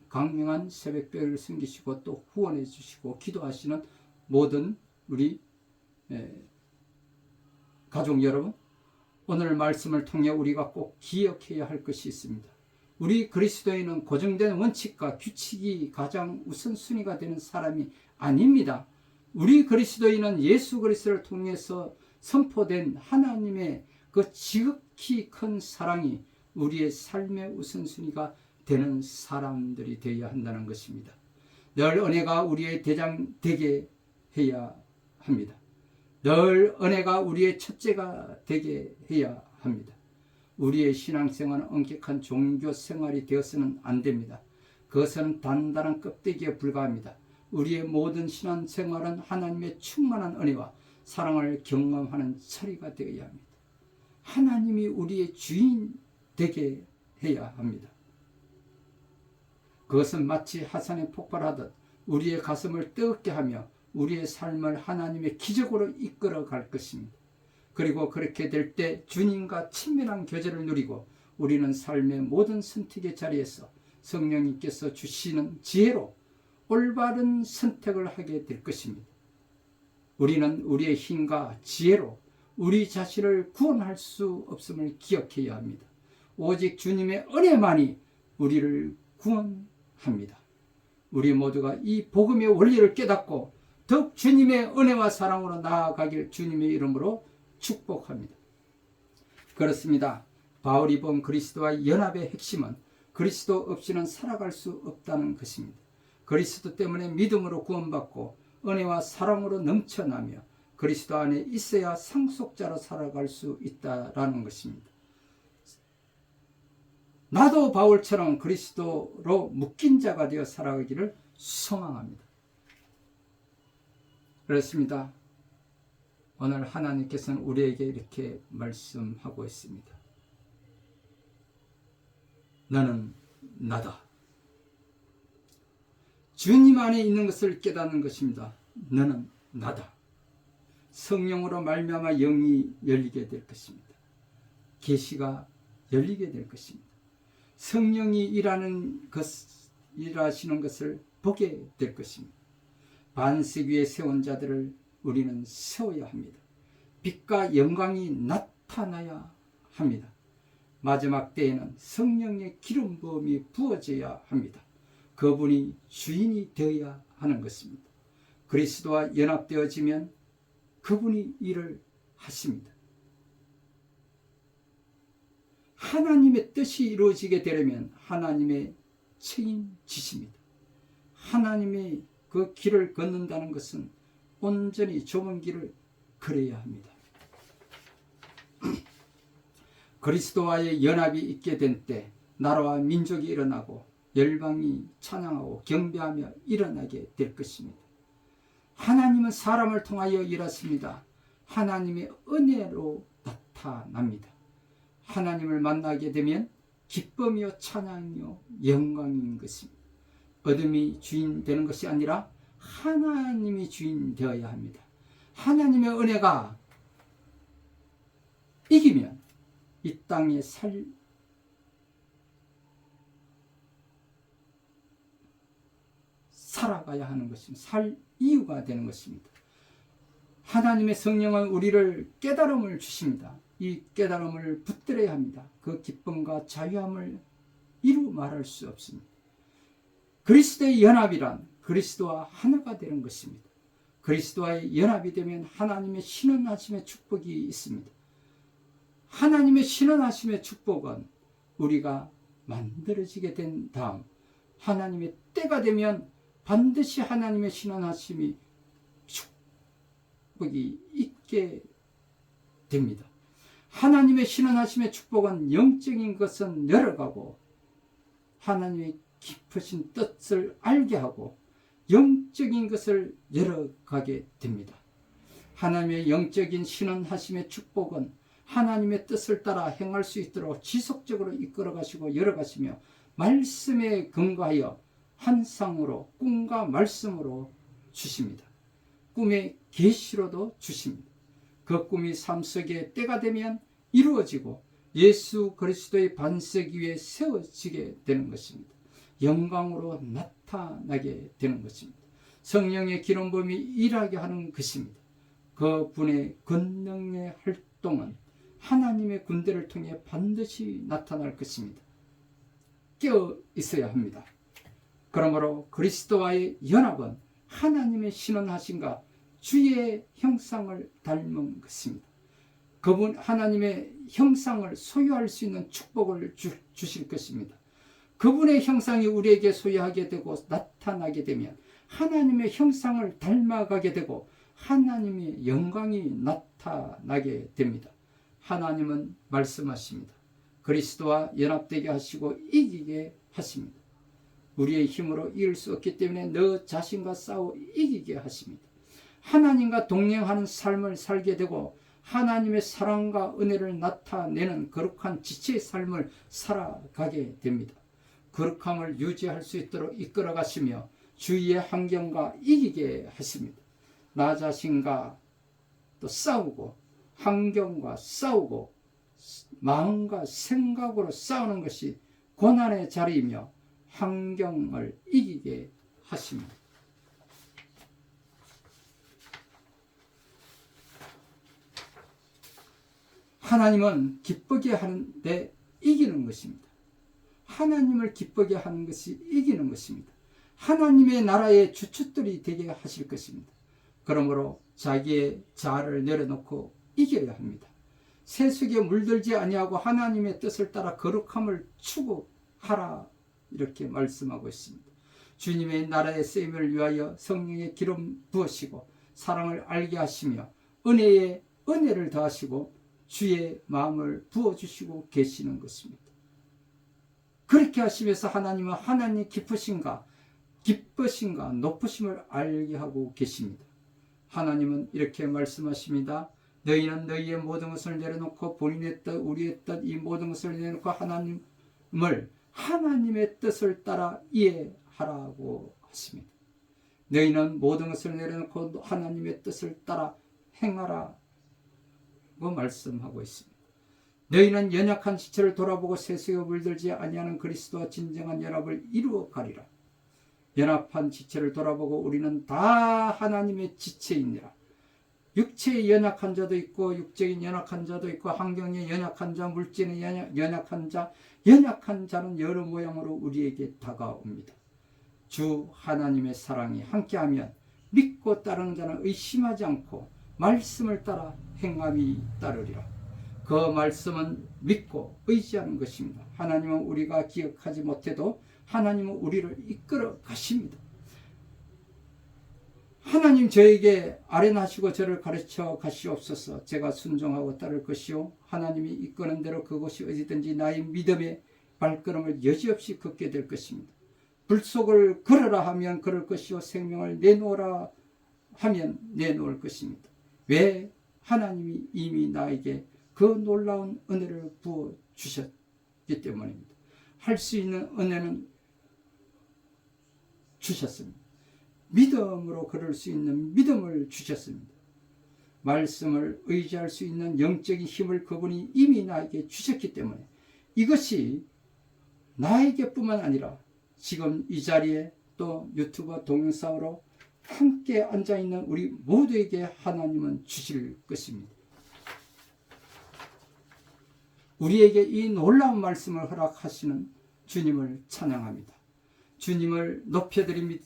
[SPEAKER 1] 강명한 새벽별을 섬기시고 또 후원해 주시고 기도하시는 모든 우리 가족 여러분, 오늘 말씀을 통해 우리가 꼭 기억해야 할 것이 있습니다. 우리 그리스도인은 고정된 원칙과 규칙이 가장 우선순위가 되는 사람이 아닙니다. 우리 그리스도인은 예수 그리스도를 통해서 선포된 하나님의 그 지극히 큰 사랑이 우리의 삶의 우선순위가 되는 사람들이 되어야 한다는 것입니다. 늘 은혜가 우리의 대장 되게 해야 합니다. 늘 은혜가 우리의 첫째가 되게 해야 합니다. 우리의 신앙생활은 엄격한 종교생활이 되어서는 안 됩니다. 그것은 단단한 껍데기에 불과합니다. 우리의 모든 신앙생활은 하나님의 충만한 은혜와 사랑을 경험하는 처리가 되어야 합니다. 하나님이 우리의 주인 되게 해야 합니다. 그것은 마치 화산이 폭발하듯 우리의 가슴을 뜨겁게 하며 우리의 삶을 하나님의 기적으로 이끌어 갈 것입니다. 그리고 그렇게 될 때 주님과 친밀한 교제를 누리고 우리는 삶의 모든 선택의 자리에서 성령님께서 주시는 지혜로 올바른 선택을 하게 될 것입니다. 우리는 우리의 힘과 지혜로 우리 자신을 구원할 수 없음을 기억해야 합니다. 오직 주님의 은혜만이 우리를 구원합니다. 우리 모두가 이 복음의 원리를 깨닫고 더욱 주님의 은혜와 사랑으로 나아가길 주님의 이름으로 축복합니다. 그렇습니다. 바울이 본 그리스도와 연합의 핵심은 그리스도 없이는 살아갈 수 없다는 것입니다. 그리스도 때문에 믿음으로 구원받고 은혜와 사랑으로 넘쳐나며 그리스도 안에 있어야 상속자로 살아갈 수 있다라는 것입니다. 나도 바울처럼 그리스도로 묶인 자가 되어 살아가기를 소망합니다. 그렇습니다. 오늘 하나님께서는 우리에게 이렇게 말씀하고 있습니다. 너는 나다. 주님 안에 있는 것을 깨닫는 것입니다. 너는 나다. 성령으로 말미암아 영이 열리게 될 것입니다. 계시가 열리게 될 것입니다. 성령이 일하시는 것을 보게 될 것입니다. 반석 위에 세운 자들을 우리는 세워야 합니다. 빛과 영광이 나타나야 합니다. 마지막 때에는 성령의 기름 부음이 부어져야 합니다. 그분이 주인이 되어야 하는 것입니다. 그리스도와 연합되어지면 그분이 일을 하십니다. 하나님의 뜻이 이루어지게 되려면 하나님의 책임지십니다. 하나님의 그 길을 걷는다는 것은 온전히 좁은 길을 걸어야 합니다. 그리스도와의 연합이 있게 된 때 나라와 민족이 일어나고 열방이 찬양하고 경배하며 일어나게 될 것입니다. 하나님은 사람을 통하여 일하십니다. 하나님의 은혜로 나타납니다. 하나님을 만나게 되면 기쁨이요 찬양이요 영광인 것입니다. 어둠이 주인 되는 것이 아니라 하나님이 주인 되어야 합니다. 하나님의 은혜가 이기면 이 땅에 살아가야 하는 것입니다. 살 이유가 되는 것입니다. 하나님의 성령은 우리를 깨달음을 주십니다. 이 깨달음을 붙들어야 합니다. 그 기쁨과 자유함을 이루 말할 수 없습니다. 그리스도의 연합이란 그리스도와 하나가 되는 것입니다. 그리스도와의 연합이 되면 하나님의 신원하심의 축복이 있습니다. 하나님의 신원하심의 축복은 우리가 만들어지게 된 다음 하나님의 때가 되면 반드시 하나님의 신원하심이 축복이 있게 됩니다. 하나님의 신원하심의 축복은 영적인 것은 열어가고 하나님의 깊으신 뜻을 알게 하고 영적인 것을 열어가게 됩니다. 하나님의 영적인 신원하심의 축복은 하나님의 뜻을 따라 행할 수 있도록 지속적으로 이끌어가시고 열어가시며 말씀에 근거하여 환상으로 꿈과 말씀으로 주십니다. 꿈의 계시로도 주십니다. 그 꿈이 삶 속에 때가 되면 이루어지고 예수 그리스도의 반석 위에 세워지게 되는 것입니다. 영광으로 나타나게 되는 것입니다. 성령의 기름 부음이 일하게 하는 것입니다. 그 분의 권능의 활동은 하나님의 군대를 통해 반드시 나타날 것입니다. 깨어 있어야 합니다. 그러므로 그리스도와의 연합은 하나님의 신원하심과 주의 형상을 닮은 것입니다. 그분 하나님의 형상을 소유할 수 있는 축복을 주실 것입니다. 그분의 형상이 우리에게 소유하게 되고 나타나게 되면 하나님의 형상을 닮아가게 되고 하나님의 영광이 나타나게 됩니다. 하나님은 말씀하십니다. 그리스도와 연합되게 하시고 이기게 하십니다. 우리의 힘으로 이길 수 없기 때문에 너 자신과 싸워 이기게 하십니다. 하나님과 동행하는 삶을 살게 되고 하나님의 사랑과 은혜를 나타내는 거룩한 지체의 삶을 살아가게 됩니다. 거룩함을 유지할 수 있도록 이끌어 가시며 주위의 환경과 이기게 하십니다. 나 자신과 또 싸우고 환경과 싸우고 마음과 생각으로 싸우는 것이 고난의 자리이며 환경을 이기게 하십니다. 하나님은 기쁘게 하는데 이기는 것입니다. 하나님을 기쁘게 하는 것이 이기는 것입니다. 하나님의 나라의 주축들이 되게 하실 것입니다. 그러므로 자기의 자아를 내려놓고 이겨야 합니다. 세속에 물들지 아니하고 하나님의 뜻을 따라 거룩함을 추구하라 이렇게 말씀하고 있습니다. 주님의 나라의 쓰임을 위하여 성령의 기름 부으시고 사랑을 알게 하시며 은혜를 더하시고 주의 마음을 부어주시고 계시는 것입니다. 그렇게 하시면서 하나님은 하나님 기쁘신가 높으심을 알게 하고 계십니다. 하나님은 이렇게 말씀하십니다. 너희는 너희의 모든 것을 내려놓고 본인의 뜻 우리의 뜻 이 모든 것을 내려놓고 하나님의 뜻을 따라 이해하라고 하십니다. 너희는 모든 것을 내려놓고 하나님의 뜻을 따라 행하라고 말씀하고 있습니다. 너희는 연약한 지체를 돌아보고 세속에 물들지 아니하는 그리스도와 진정한 연합을 이루어 가리라. 연합한 지체를 돌아보고 우리는 다 하나님의 지체이니라. 육체에 연약한 자도 있고 육적인 연약한 자도 있고 환경에 연약한 자, 물질에 연약한 자, 연약한 자는 여러 모양으로 우리에게 다가옵니다. 주 하나님의 사랑이 함께하면 믿고 따르는 자는 의심하지 않고 말씀을 따라 행함이 따르리라. 그 말씀은 믿고 의지하는 것입니다. 하나님은 우리가 기억하지 못해도 하나님은 우리를 이끌어 가십니다. 하나님 저에게 아뢰나시고 저를 가르쳐 가시옵소서. 제가 순종하고 따를 것이요 하나님이 이끄는 대로 그곳이 어디든지 나의 믿음의 발걸음을 여지없이 걷게 될 것입니다. 불속을 걸으라 하면 걸을 것이요 생명을 내놓으라 하면 내놓을 것입니다. 왜? 하나님이 이미 나에게 그 놀라운 은혜를 부어 주셨기 때문입니다. 할 수 있는 은혜는 주셨습니다. 믿음으로 걸을 수 있는 믿음을 주셨습니다. 말씀을 의지할 수 있는 영적인 힘을 그분이 이미 나에게 주셨기 때문에 이것이 나에게뿐만 아니라 지금 이 자리에 또 유튜브 동영상으로 함께 앉아있는 우리 모두에게 하나님은 주실 것입니다. 우리에게 이 놀라운 말씀을 허락하시는 주님을 찬양합니다. 주님을 높여드립니다.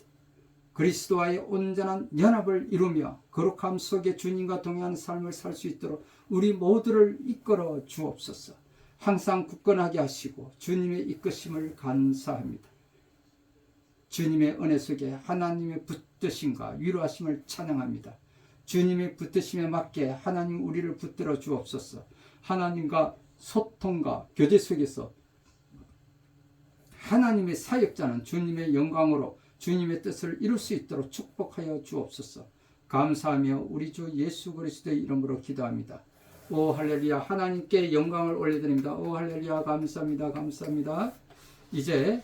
[SPEAKER 1] 그리스도와의 온전한 연합을 이루며 거룩함 속에 주님과 동행하는 삶을 살 수 있도록 우리 모두를 이끌어 주옵소서. 항상 굳건하게 하시고 주님의 이끄심을 감사합니다. 주님의 은혜 속에 하나님의 붙드심과 위로하심을 찬양합니다. 주님의 붙드심에 맞게 하나님 우리를 붙들어 주옵소서. 하나님과 소통과 교제 속에서 하나님의 사역자는 주님의 영광으로 주님의 뜻을 이룰 수 있도록 축복하여 주옵소서. 감사하며 우리 주 예수 그리스도의 이름으로 기도합니다. 오 할렐루야. 하나님께 영광을 올려드립니다. 오 할렐루야. 감사합니다. 감사합니다. 이제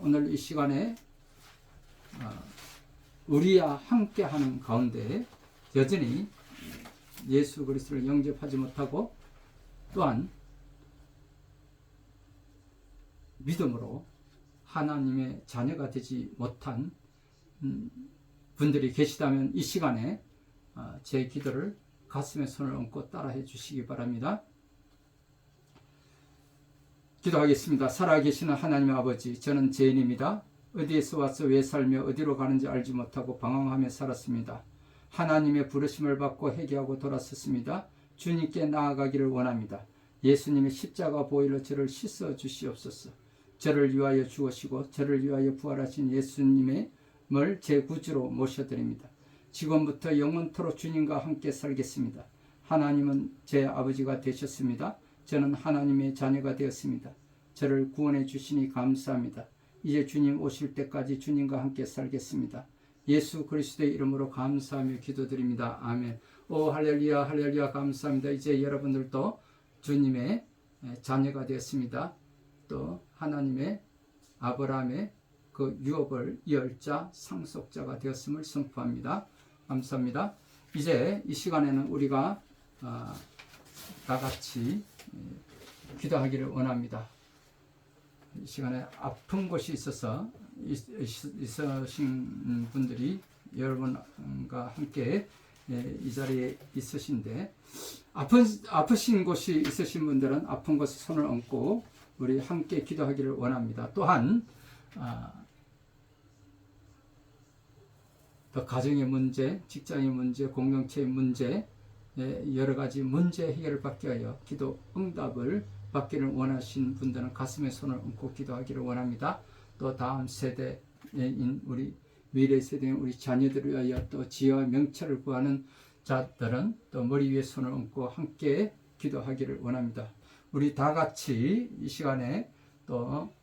[SPEAKER 1] 오늘 이 시간에 우리와 함께하는 가운데 여전히 예수 그리스도를 영접하지 못하고 또한 믿음으로 하나님의 자녀가 되지 못한 분들이 계시다면 이 시간에 제 기도를 가슴에 손을 얹고 따라해 주시기 바랍니다. 기도하겠습니다. 살아계시는 하나님 아버지, 저는 죄인입니다. 어디에서 와서 왜 살며 어디로 가는지 알지 못하고 방황하며 살았습니다. 하나님의 부르심을 받고 회개하고 돌아섰습니다. 주님께 나아가기를 원합니다. 예수님의 십자가 보혈로 저를 씻어 주시옵소서. 저를 위하여 죽으시고 저를 위하여 부활하신 예수님을 제 구주로 모셔드립니다. 지금부터 영원토록 주님과 함께 살겠습니다. 하나님은 제 아버지가 되셨습니다. 저는 하나님의 자녀가 되었습니다. 저를 구원해 주시니 감사합니다. 이제 주님 오실 때까지 주님과 함께 살겠습니다. 예수 그리스도의 이름으로 감사하며 기도드립니다. 아멘. 오 할렐루야 할렐루야. 감사합니다. 이제 여러분들도 주님의 자녀가 되었습니다. 또 하나님의 아브라함의 그 유업을 이을 자 상속자가 되었음을 선포합니다. 감사합니다. 이제 이 시간에는 우리가 다 같이 기도하기를 원합니다. 이 시간에 아픈 곳이 있으신 분들이 여러분과 함께 이 자리에 있으신데 아프신 곳이 있으신 분들은 아픈 곳에 손을 얹고 우리 함께 기도하기를 원합니다. 또한 또 가정의 문제, 직장의 문제, 공동체의 문제, 여러 가지 문제 해결을 받게 하여 기도 응답을 받기를 원하신 분들은 가슴에 손을 얹고 기도하기를 원합니다. 또 다음 세대인 우리 미래 세대인 우리 자녀들을 위하여 또 지혜와 명철을 구하는 자들은 또 머리 위에 손을 얹고 함께 기도하기를 원합니다. 우리 다 같이 이 시간에 또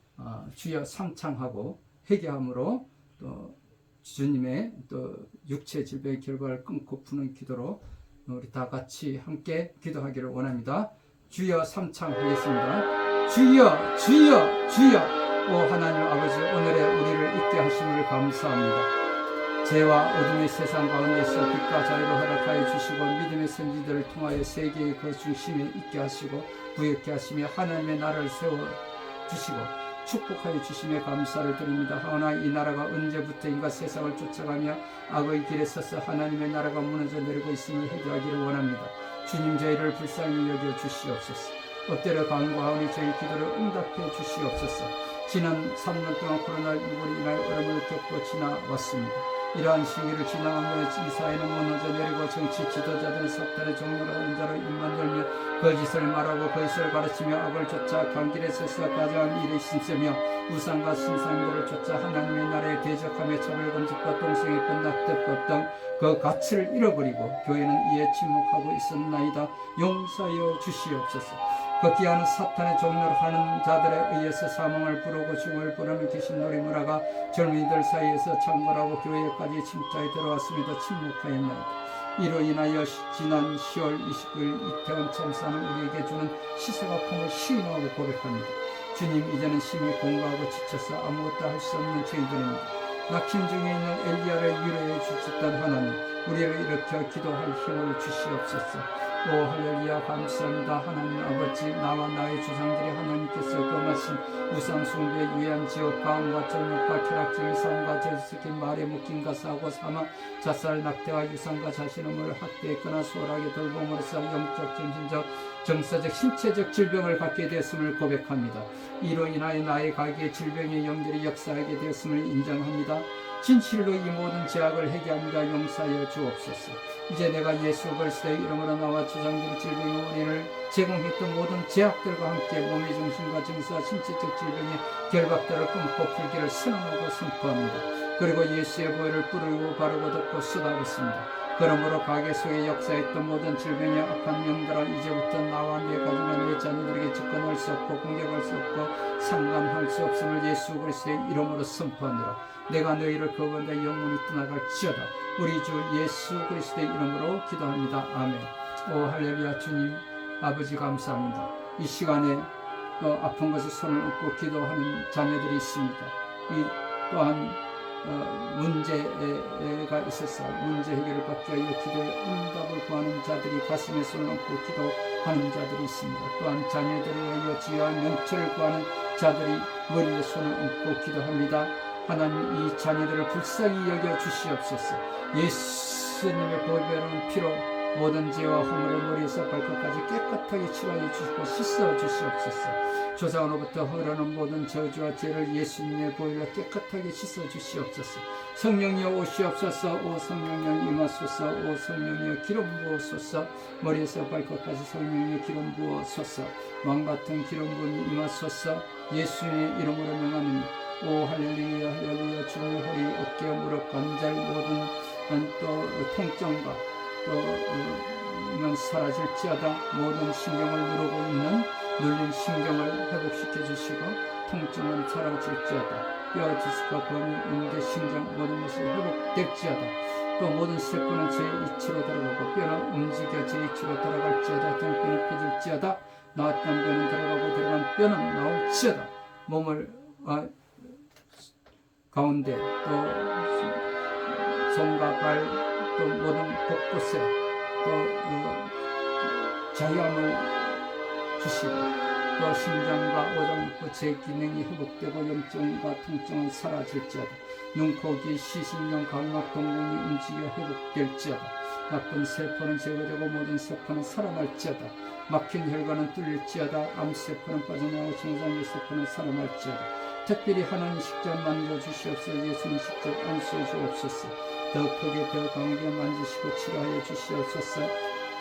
[SPEAKER 1] 주여 삼창하고 회개함으로 또 주님의 또 육체 질병의 결과를 끊고 푸는 기도로 우리 다 같이 함께 기도하기를 원합니다. 주여 삼창하겠습니다. 주여 주여 주여. 오 하나님 아버지, 오늘의 우리를 있게 하심을 감사합니다. 죄와 어둠의 세상 가운데서 빛과 자유를 허락하여 주시고 믿음의 선지들을 통하여 세계의 그 중심에 있게 하시고 부역케 하시며 하나님의 나라를 세워주시고 축복하여 주심에 감사를 드립니다. 하오나 이 나라가 언제부터인가 세상을 쫓아가며 악의 길에 서서 하나님의 나라가 무너져 내리고 있음을 회개하기를 원합니다. 주님, 저희를 불쌍히 여겨 주시옵소서. 엎드려 간구하오니 저희 기도를 응답해 주시옵소서. 지난 3년 동안 코로나19로 인하여 어려움을 겪고 지나왔습니다. 이러한 시기를 지나가며 이 사회는 무너져 내리고 정치 지도자들은 사탄의 종로로 은자로 입만 열며 거짓을 말하고 거짓을 가르치며 악을 쫓아 강길에 서서 가져간 일에 힘쓰며 우상과 신상들을 쫓아 하나님의 나라에 대적하며 차별금지법, 동성애법, 낙태법 등 그 가치를 잃어버리고 교회는 이에 침묵하고 있었나이다. 용서하여 주시옵소서. 그 귀하는 사탄의 종로를 하는 자들에 의해서 사망을 부르고 죽음을 부르는 귀신 놀이물화가 젊은이들 사이에서 창궐하고 교회까지 침자에 들어왔음에도 침묵하였나이다. 이로 인하여 지난 10월 29일 이태원 참사는 우리에게 주는 시사가 큼을 시인하고 고백합니다. 주님, 이제는 심히 공부하고 지쳐서 아무것도 할 수 없는 저희들입니다. 낙심 중에 있는 엘리야를 위로해 주셨던 하나님, 우리를 일으켜 기도할 힘을 주시옵소서. 오 할렐루야, 감사합니다. 하나님 아버지, 나와 나의 조상들이 하나님께서 범하신 우상 숭배에 유해한 지옥, 가음과 절력과 쾌락적인 삶과 저지스킨 말에 묶임과 사고 사망, 자살, 낙태와 유산과 자신음을 학대했거나 소홀하게 돌봄으로써 영적, 정신적, 정서적, 신체적 질병을 갖게 되었음을 고백합니다. 이로 인하여 나의 가게에 질병의 영들이 역사하게 되었음을 인정합니다. 진실로 이 모든 죄악을 회개합니다. 용서하여 주옵소서. 이제 내가 예수 그리스도의 이름으로 나와 조상들의 질병의 원인을 제공했던 모든 죄악들과 함께 몸의 정신과 정서와 신체적 질병의 결박들을 끊고 풀기를 선언하고 선포합니다. 그리고 예수의 보혈을 뿌리고 바르고 덮고 쏟아붓습니다. 그러므로 가게 속에 역사했던 모든 질병의 악한 영들은 이제부터 나와 내 가족과 내 자녀들에게 접근할 수 없고 공격할 수 없고 상관할 수 없음을 예수 그리스도의 이름으로 선포하노라. 내가 너희를 거부한다 영원히 떠나갈지어다. 우리 주 예수 그리스도의 이름으로 기도합니다. 아멘. 오 할렐루야. 주님 아버지 감사합니다. 이 시간에 아픈 것에 손을 얹고 기도하는 자녀들이 있습니다. 이 또한 문제가 있어서 문제 해결을 받기 위하여 기도의 응답을 구하는 자들이 가슴에 손을 얹고 기도하는 자들이 있습니다. 또한 자녀들을 위하여 지혜와 명철을 구하는 자들이 머리에 손을 얹고 기도합니다. 하나님, 이 자녀들을 불쌍히 여겨 주시옵소서. 예수님의 보배로운 피로 모든 죄와 허물을 머리에서 발끝까지 깨끗하게 치료하여 주시고 씻어 주시옵소서. 조상으로부터 흐르는 모든 저주와 죄를 예수님의 보혈로 깨끗하게 씻어 주시옵소서. 성령이여 오시옵소서. 오 성령님 임하소서. 오 성령이여 기름 부으소서. 머리에서 발끝까지 성령이여 기름 부으소서. 왕같은 기름 부음이 임하소서. 예수의 이름으로 명하노니 오 할렐루야 할렐루야. 주의 허리 어깨 무릎 관절 모든 또 통증과 또 사라질지어다. 모든 신경을 누르고 있는 눌린 신경을 회복시켜 주시고 통증은 사라질지어다. 뼈 디스크 근육 인대 신경 모든 것이 회복될지어다. 또 모든 세포는 제 이치로 들어가고 뼈는 움직여 제 이치로 들어갈지어다. 등뼈는 펴질지어다. 나왔던 뼈는 들어가고 들어간 뼈는 나올지어다. 몸을 가운데 또 손과 발 또 모든 곳곳에 또 자유함을 주시고 또 심장과 오장부 제 기능이 회복되고 염증과 통증은 사라질지어다. 눈, 코, 귀, 시신령, 각막, 동공이 움직여 회복될지어다. 나쁜 세포는 제거되고 모든 세포는 살아날지어다. 막힌 혈관은 뚫릴지어다. 암세포는 빠져나오고 정상의 세포는 살아날지어다. 특별히 하나님 직접 만져주시옵소서. 예수님 직접 안수해 주옵소서. 더 크게 더 강하게 만지시고 치료하여 주시옵소서.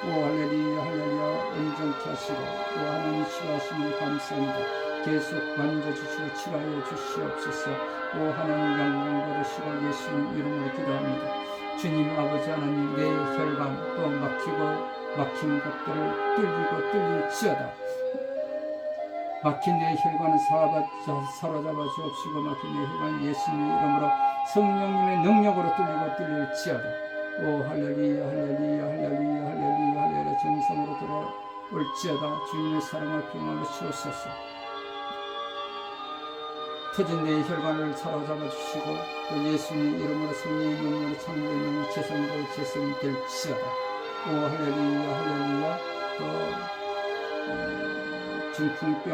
[SPEAKER 1] 오 할렐루야 할렐루야. 온전케 하시고 오 하나님 치료하시면 감사합니다. 계속 만져주시고 치료하여 주시옵소서. 오 하나님 영광 받으시고 예수님 이름으로 기도합니다. 주님 아버지 하나님, 내 혈관 또 막힌 것들을 뚫릴지어다. 막힌 내 혈관을 사로잡아 주옵시고 막힌 내 혈관 예수님의 이름으로 성령님의 능력으로 뚫릴지어다. 오 할렐루야 할렐루야 할렐루야 할렐루야 할렐루야. 정성으로 돌아올지어다. 주님의 사랑과 평안을 주옵소서. 터진 내 혈관을 사로잡아 주시고 또 예수님의 이름으로 성령의 능력으로 창조의 능력 재성될지어다. 오 할렐루야 할렐루야. 또 중풍병,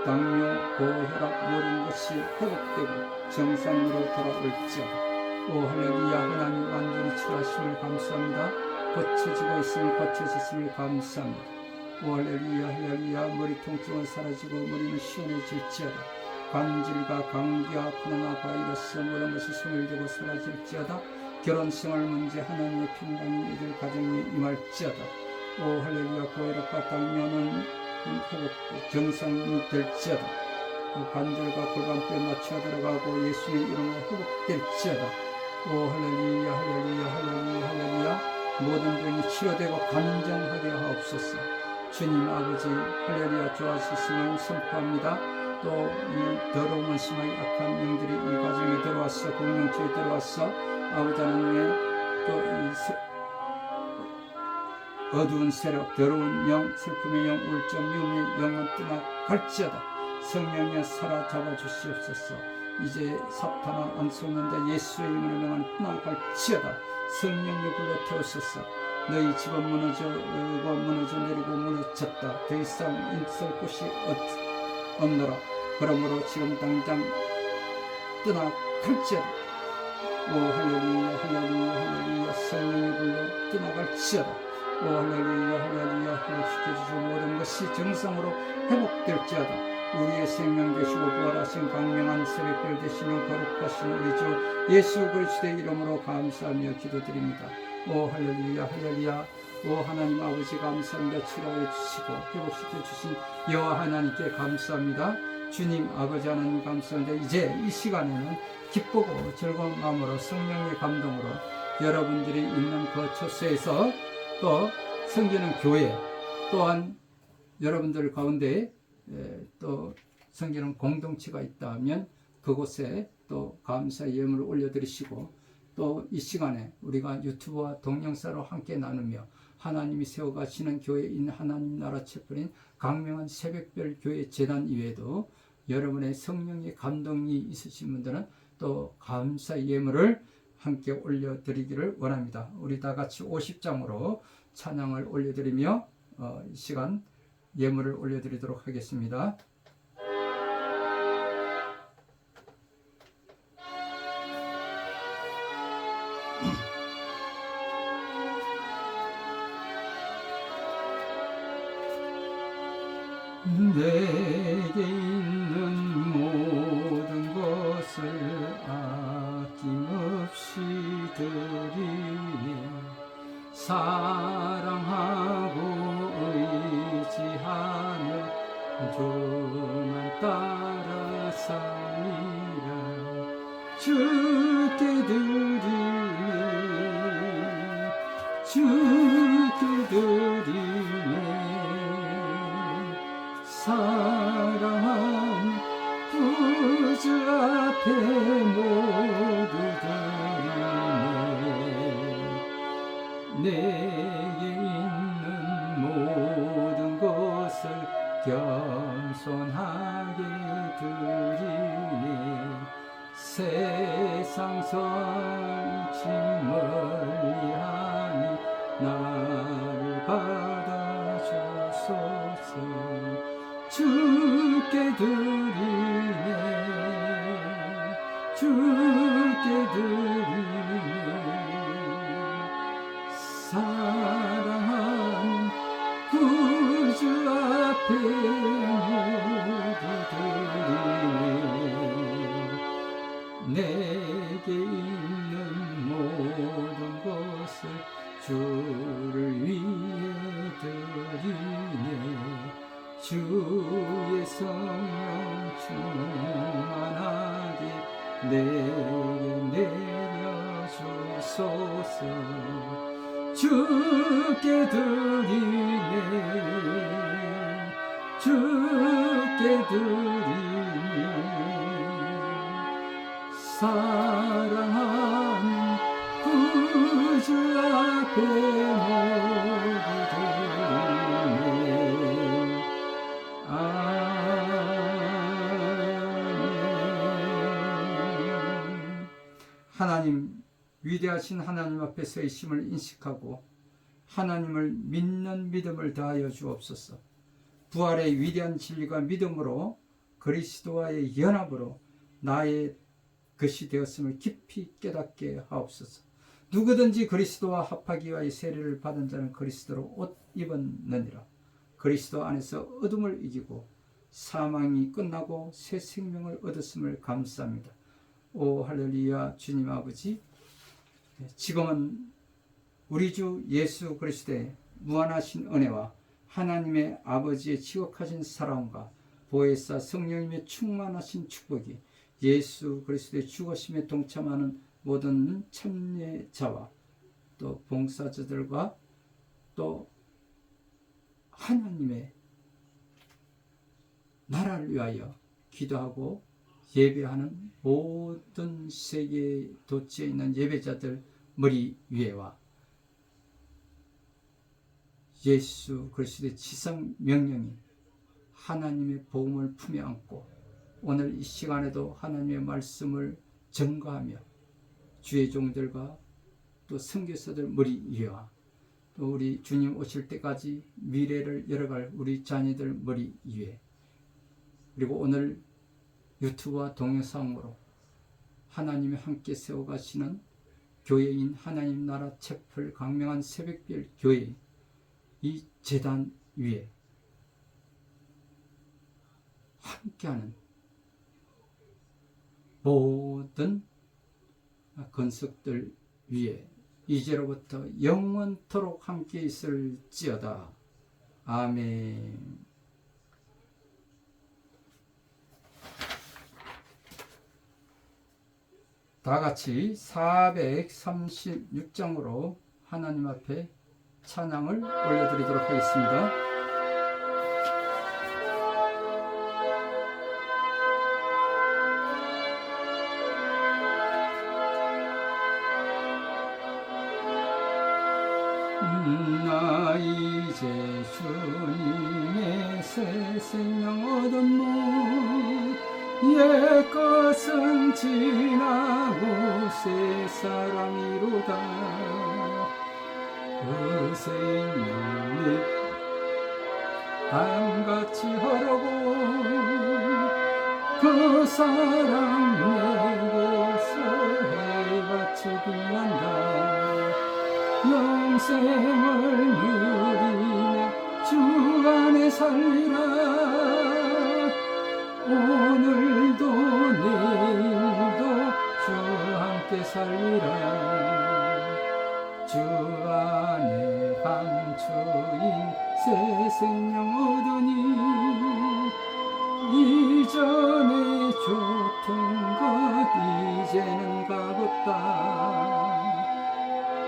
[SPEAKER 1] 당뇨, 고혈압 모든 것이 회복되고 정상으로 돌아올지어다. 오 할렐루야. 하나님 완전히 치료하심을 감사합니다. 고쳐지고 있음을 고쳐졌음을 감사합니다. 오 할렐루야 할렐루야. 머리 통증은 사라지고 머리는 시원해질지어다. 관절과 감기와 코로나 바이러스 모든 것이 소멸되고 사라질지어다. 결혼생활 문제 하나님의 평강이 이들 가정에 임할지어다. 오 할렐루야. 고혈압과 당뇨는 회복 정상이 될지어다. 관절과 골반뼈 맞춰 들어가고 예수의 이름으로 회복될지어다. 오 할렐루야 할렐루야 할렐루야 할렐루야. 모든 병이 치료되고 간정하게 하옵소서. 주님 아버지 할렐루야 좋아하시음을 선포합니다. 또 이 더러움은 심하게 악한 영들이 이 가정에 들어왔어 공동체에 들어왔어 아버지 하나님의 또 이 어두운 세력, 더러운 영, 슬픔의 영, 우울증, 미움의 영은 떠나갈지어다. 성령이여 사로잡아 주시옵소서. 이제 사탄아 안속는다 예수의 이름으로 명하는 떠나갈지어다. 성령이 불러 태우소서. 너희 집은 무너져 내리고 무너졌다. 더 이상 있을 곳이 없노라. 그러므로 지금 당장 떠나갈지어다. 오 할렐루야 할렐루야 할렐루야. 성령이 불러 떠나갈지어다. 오 할렐루야 할렐루야. 회복시켜주신 모든 것이 정상으로 회복될지어다. 우리의 생명 되시고 부활하신 광명한 새벽별 되시는 거룩하신 우리 주 예수 그리스도의 이름으로 감사하며 기도드립니다. 오 할렐루야 할렐루야. 오 하나님 아버지 감사합니다. 치료해 주시고 회복시켜 주신 여호와 하나님께 감사합니다. 주님 아버지 하나님 감사합니다. 이제 이 시간에는 기쁘고 즐거운 마음으로 성령의 감동으로 여러분들이 있는 그 처소에서 또 섬기는 교회 또한 여러분들 가운데 또 섬기는 공동체가 있다면 그곳에 또 감사의 예물을 올려드리시고 또 이 시간에 우리가 유튜브와 동영상으로 함께 나누며 하나님이 세워가시는 교회에 있는 하나님 나라 촛불인 강명한 새벽별 교회 재단 이외에도 여러분의 성령의 감동이 있으신 분들은 또 감사의 예물을 함께 올려드리기를 원합니다. 우리 다 같이 50장으로 찬양을 올려드리며 이 시간 예물을 올려드리도록 하겠습니다. 내게 있는 모든 것을 아낌없이 드리니 사랑하고 의지하며 주만 따라 살리라. 주께 드리네 주께 드리네 사랑한 구주 앞에 모두 드리네. 내게 있는 모든 것을 겸손하게 드리네. 세상 성취 멀리하니 나를 받아주소서. 주께 드리네 주께 드리네 사랑한 구주 앞에 모두 드리네. 내게 있는 모든 것을 주를 위해 드리네. 주의 성령 충만하게 내게 내려주소서. 주께 드리네 주께 드리네 사랑한 구주 앞에 모두 드리네. 하나님, 위대하신 하나님 앞에 서의 심을 인식하고 하나님을 믿는 믿음을 다하여 주옵소서. 부활의 위대한 진리가 믿음으로 그리스도와의 연합으로 나의 것이 되었음을 깊이 깨닫게 하옵소서. 누구든지 그리스도와 합하기 위하여 세례를 받은 자는 그리스도로 옷 입었느니라. 그리스도 안에서 어둠을 이기고 사망이 끝나고 새 생명을 얻었음을 감사합니다. 오 할렐루야. 주님 아버지, 지금은 우리 주 예수 그리스도의 무한하신 은혜와 하나님의 아버지의 지극하신 사랑과 보혜사 성령님의 충만하신 축복이 예수 그리스도의 죽으심에 동참하는 모든 참여자와 또 봉사자들과 또 하나님의 나라를 위하여 기도하고 예배하는 모든 세계 도처에 있는 예배자들 머리 위에와 예수 그리스도의 지성 명령인 하나님의 복음을 품에 안고 오늘 이 시간에도 하나님의 말씀을 전가하며 주의 종들과 또 선교사들 머리 위와 또 우리 주님 오실 때까지 미래를 열어갈 우리 자녀들 머리 위에 그리고 오늘 유튜브와 동영상으로 하나님이 함께 세워가시는 교회인 하나님 나라 채플 강명한 새벽별 교회 이 제단 위에 함께하는 모든 건석들 위에 이제로부터 영원토록 함께 있을지어다. 아멘. 다 같이 436장으로 하나님 앞에 찬양을 올려드리도록 하겠습니다. 나 이제 주님의 새 생명 얻었노 옛것은 지나고 새 사랑이로다 그 생명이 바람같이 흐르고 그 사랑 내게서 해같이 빛난다 영생을 누리며 주 안에 살리라 오늘도 내일도 주 함께 살리라 주 안에 감추인 새 생명 얻으니 이전에 좋던 것 이제는 값없다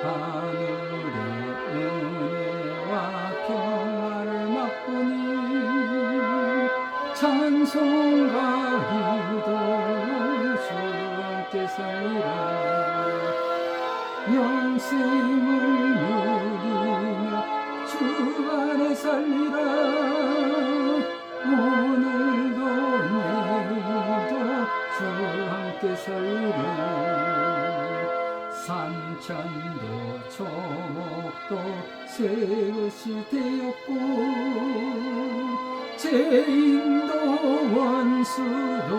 [SPEAKER 1] 하늘의 은혜와 평화를 맛보니 찬송과 기도로 주 함께 살리라 영생을 누리며 주 안에 살리라 오늘도 내일도 주 함께 살리라 산천도 초목도 새 것이 되었고 죄인도 원수도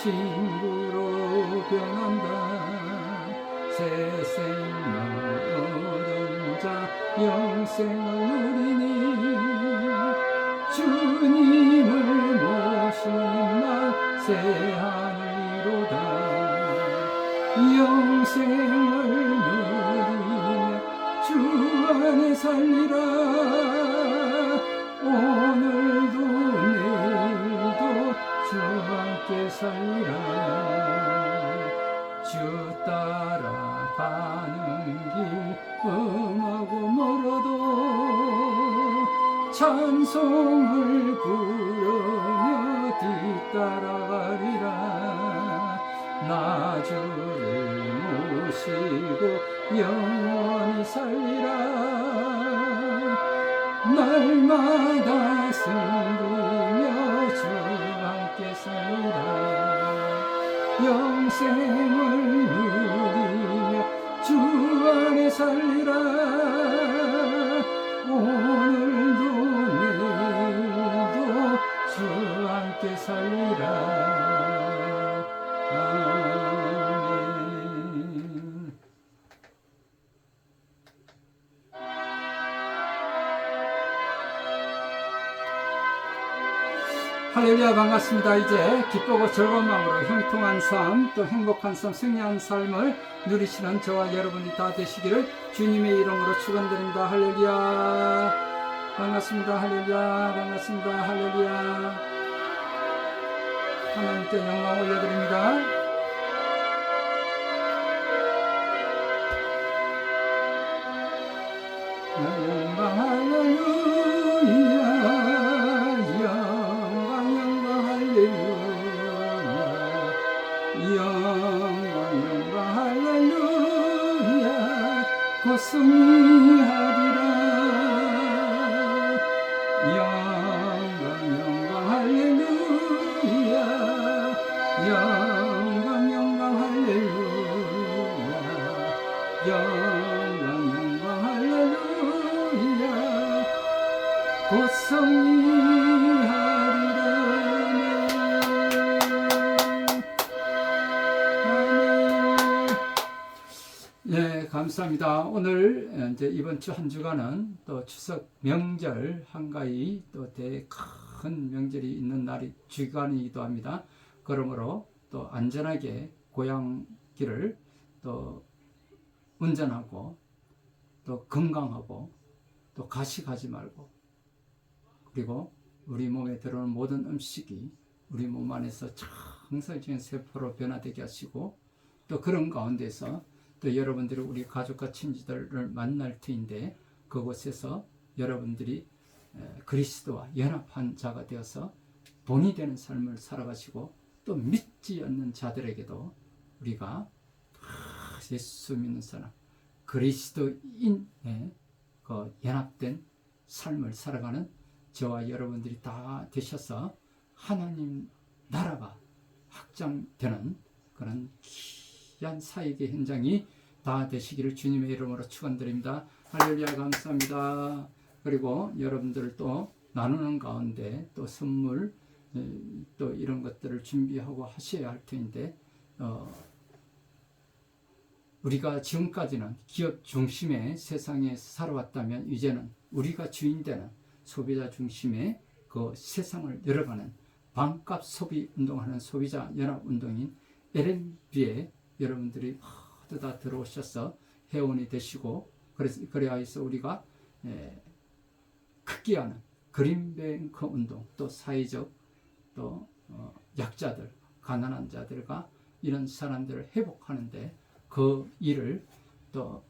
[SPEAKER 1] 친구로 변한다 새 생명 얻은 자 영생을 누리니 주님을 모신 날 새 하늘이로다 영생을 누리며 주 안에 살리라 오늘도 내일도 주 함께 살리라 주 따라가는 길 험하고 멀어도 찬송을 부르며 뒤따라가리라 나 주를 모시고 영원히 살리라 날마다 승리며 주 함께 살리라 영생을 누리며 주 안에 살리라 오늘도 내일도 주 함께 살리라 할렐루야 반갑습니다. 이제 기쁘고 즐거운 마음으로 형통한 삶 또 행복한 삶 승리한 삶을 누리시는 저와 여러분이 다 되시기를 주님의 이름으로 축원드립니다. 할렐루야 반갑습니다. 할렐루야 반갑습니다. 할렐루야 하나님께 영광 올려드립니다. 영광 할렐루야 영광 할렐루야 곧 승리하리라 예, 감사합니다. 오늘 이제 이번 주 한 주간은 또 추석 명절 한가위 또 큰 명절이 있는 날이 주간이기도 합니다. 그러므로 또 안전하게 고향길을 또 운전하고 또 건강하고 또 가식하지 말고, 그리고 우리 몸에 들어오는 모든 음식이 우리 몸 안에서 정상적인 세포로 변화되게 하시고, 또 그런 가운데서 또 여러분들이 우리 가족과 친지들을 만날 터인데 그곳에서 여러분들이 그리스도와 연합한 자가 되어서 본이 되는 삶을 살아가시고, 또 믿지 않는 자들에게도 우리가 예수 믿는 사람 그리스도인의 그 연합된 삶을 살아가는 저와 여러분들이 다 되셔서 하나님 나라가 확장되는 그런 귀한 사역의 현장이 다 되시기를 주님의 이름으로 축원드립니다. 할렐루야, 감사합니다. 그리고 여러분들 또 나누는 가운데 또 선물 또 이런 것들을 준비하고 하셔야 할 터인데, 우리가 지금까지는 기업 중심의 세상에 살아왔다면 이제는 우리가 주인 되는 소비자 중심의 그 세상을 열어가는 반값 소비 운동하는 소비자 연합 운동인 LMB에 여러분들이 모두 다 들어오셔서 회원이 되시고, 그래야 해서 우리가 크기하는 그린뱅크 운동, 또 사회적 또 약자들, 가난한 자들과 이런 사람들을 회복하는데 그 일을 또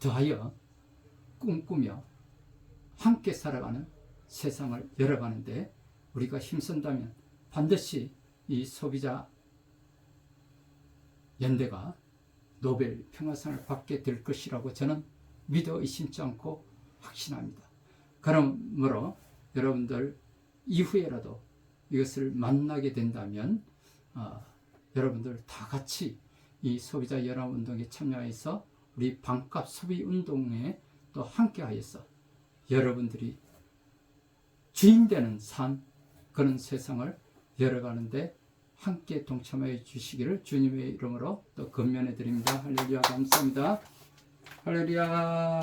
[SPEAKER 1] 더하여 꿈꾸며 함께 살아가는 세상을 열어가는데 우리가 힘쓴다면 반드시 이 소비자 연대가 노벨 평화상을 받게 될 것이라고 저는 믿어 의심치 않고 확신합니다. 그러므로 여러분들 이후에라도 이것을 만나게 된다면 여러분들 다 같이 이 소비자 연합운동에 참여해서 우리 반값 소비운동에 또 함께하여서 여러분들이 주인되는 삶, 그런 세상을 열어가는데 함께 동참해 주시기를 주님의 이름으로 또 건면해 드립니다. 할렐루야, 감사합니다. 할렐루야.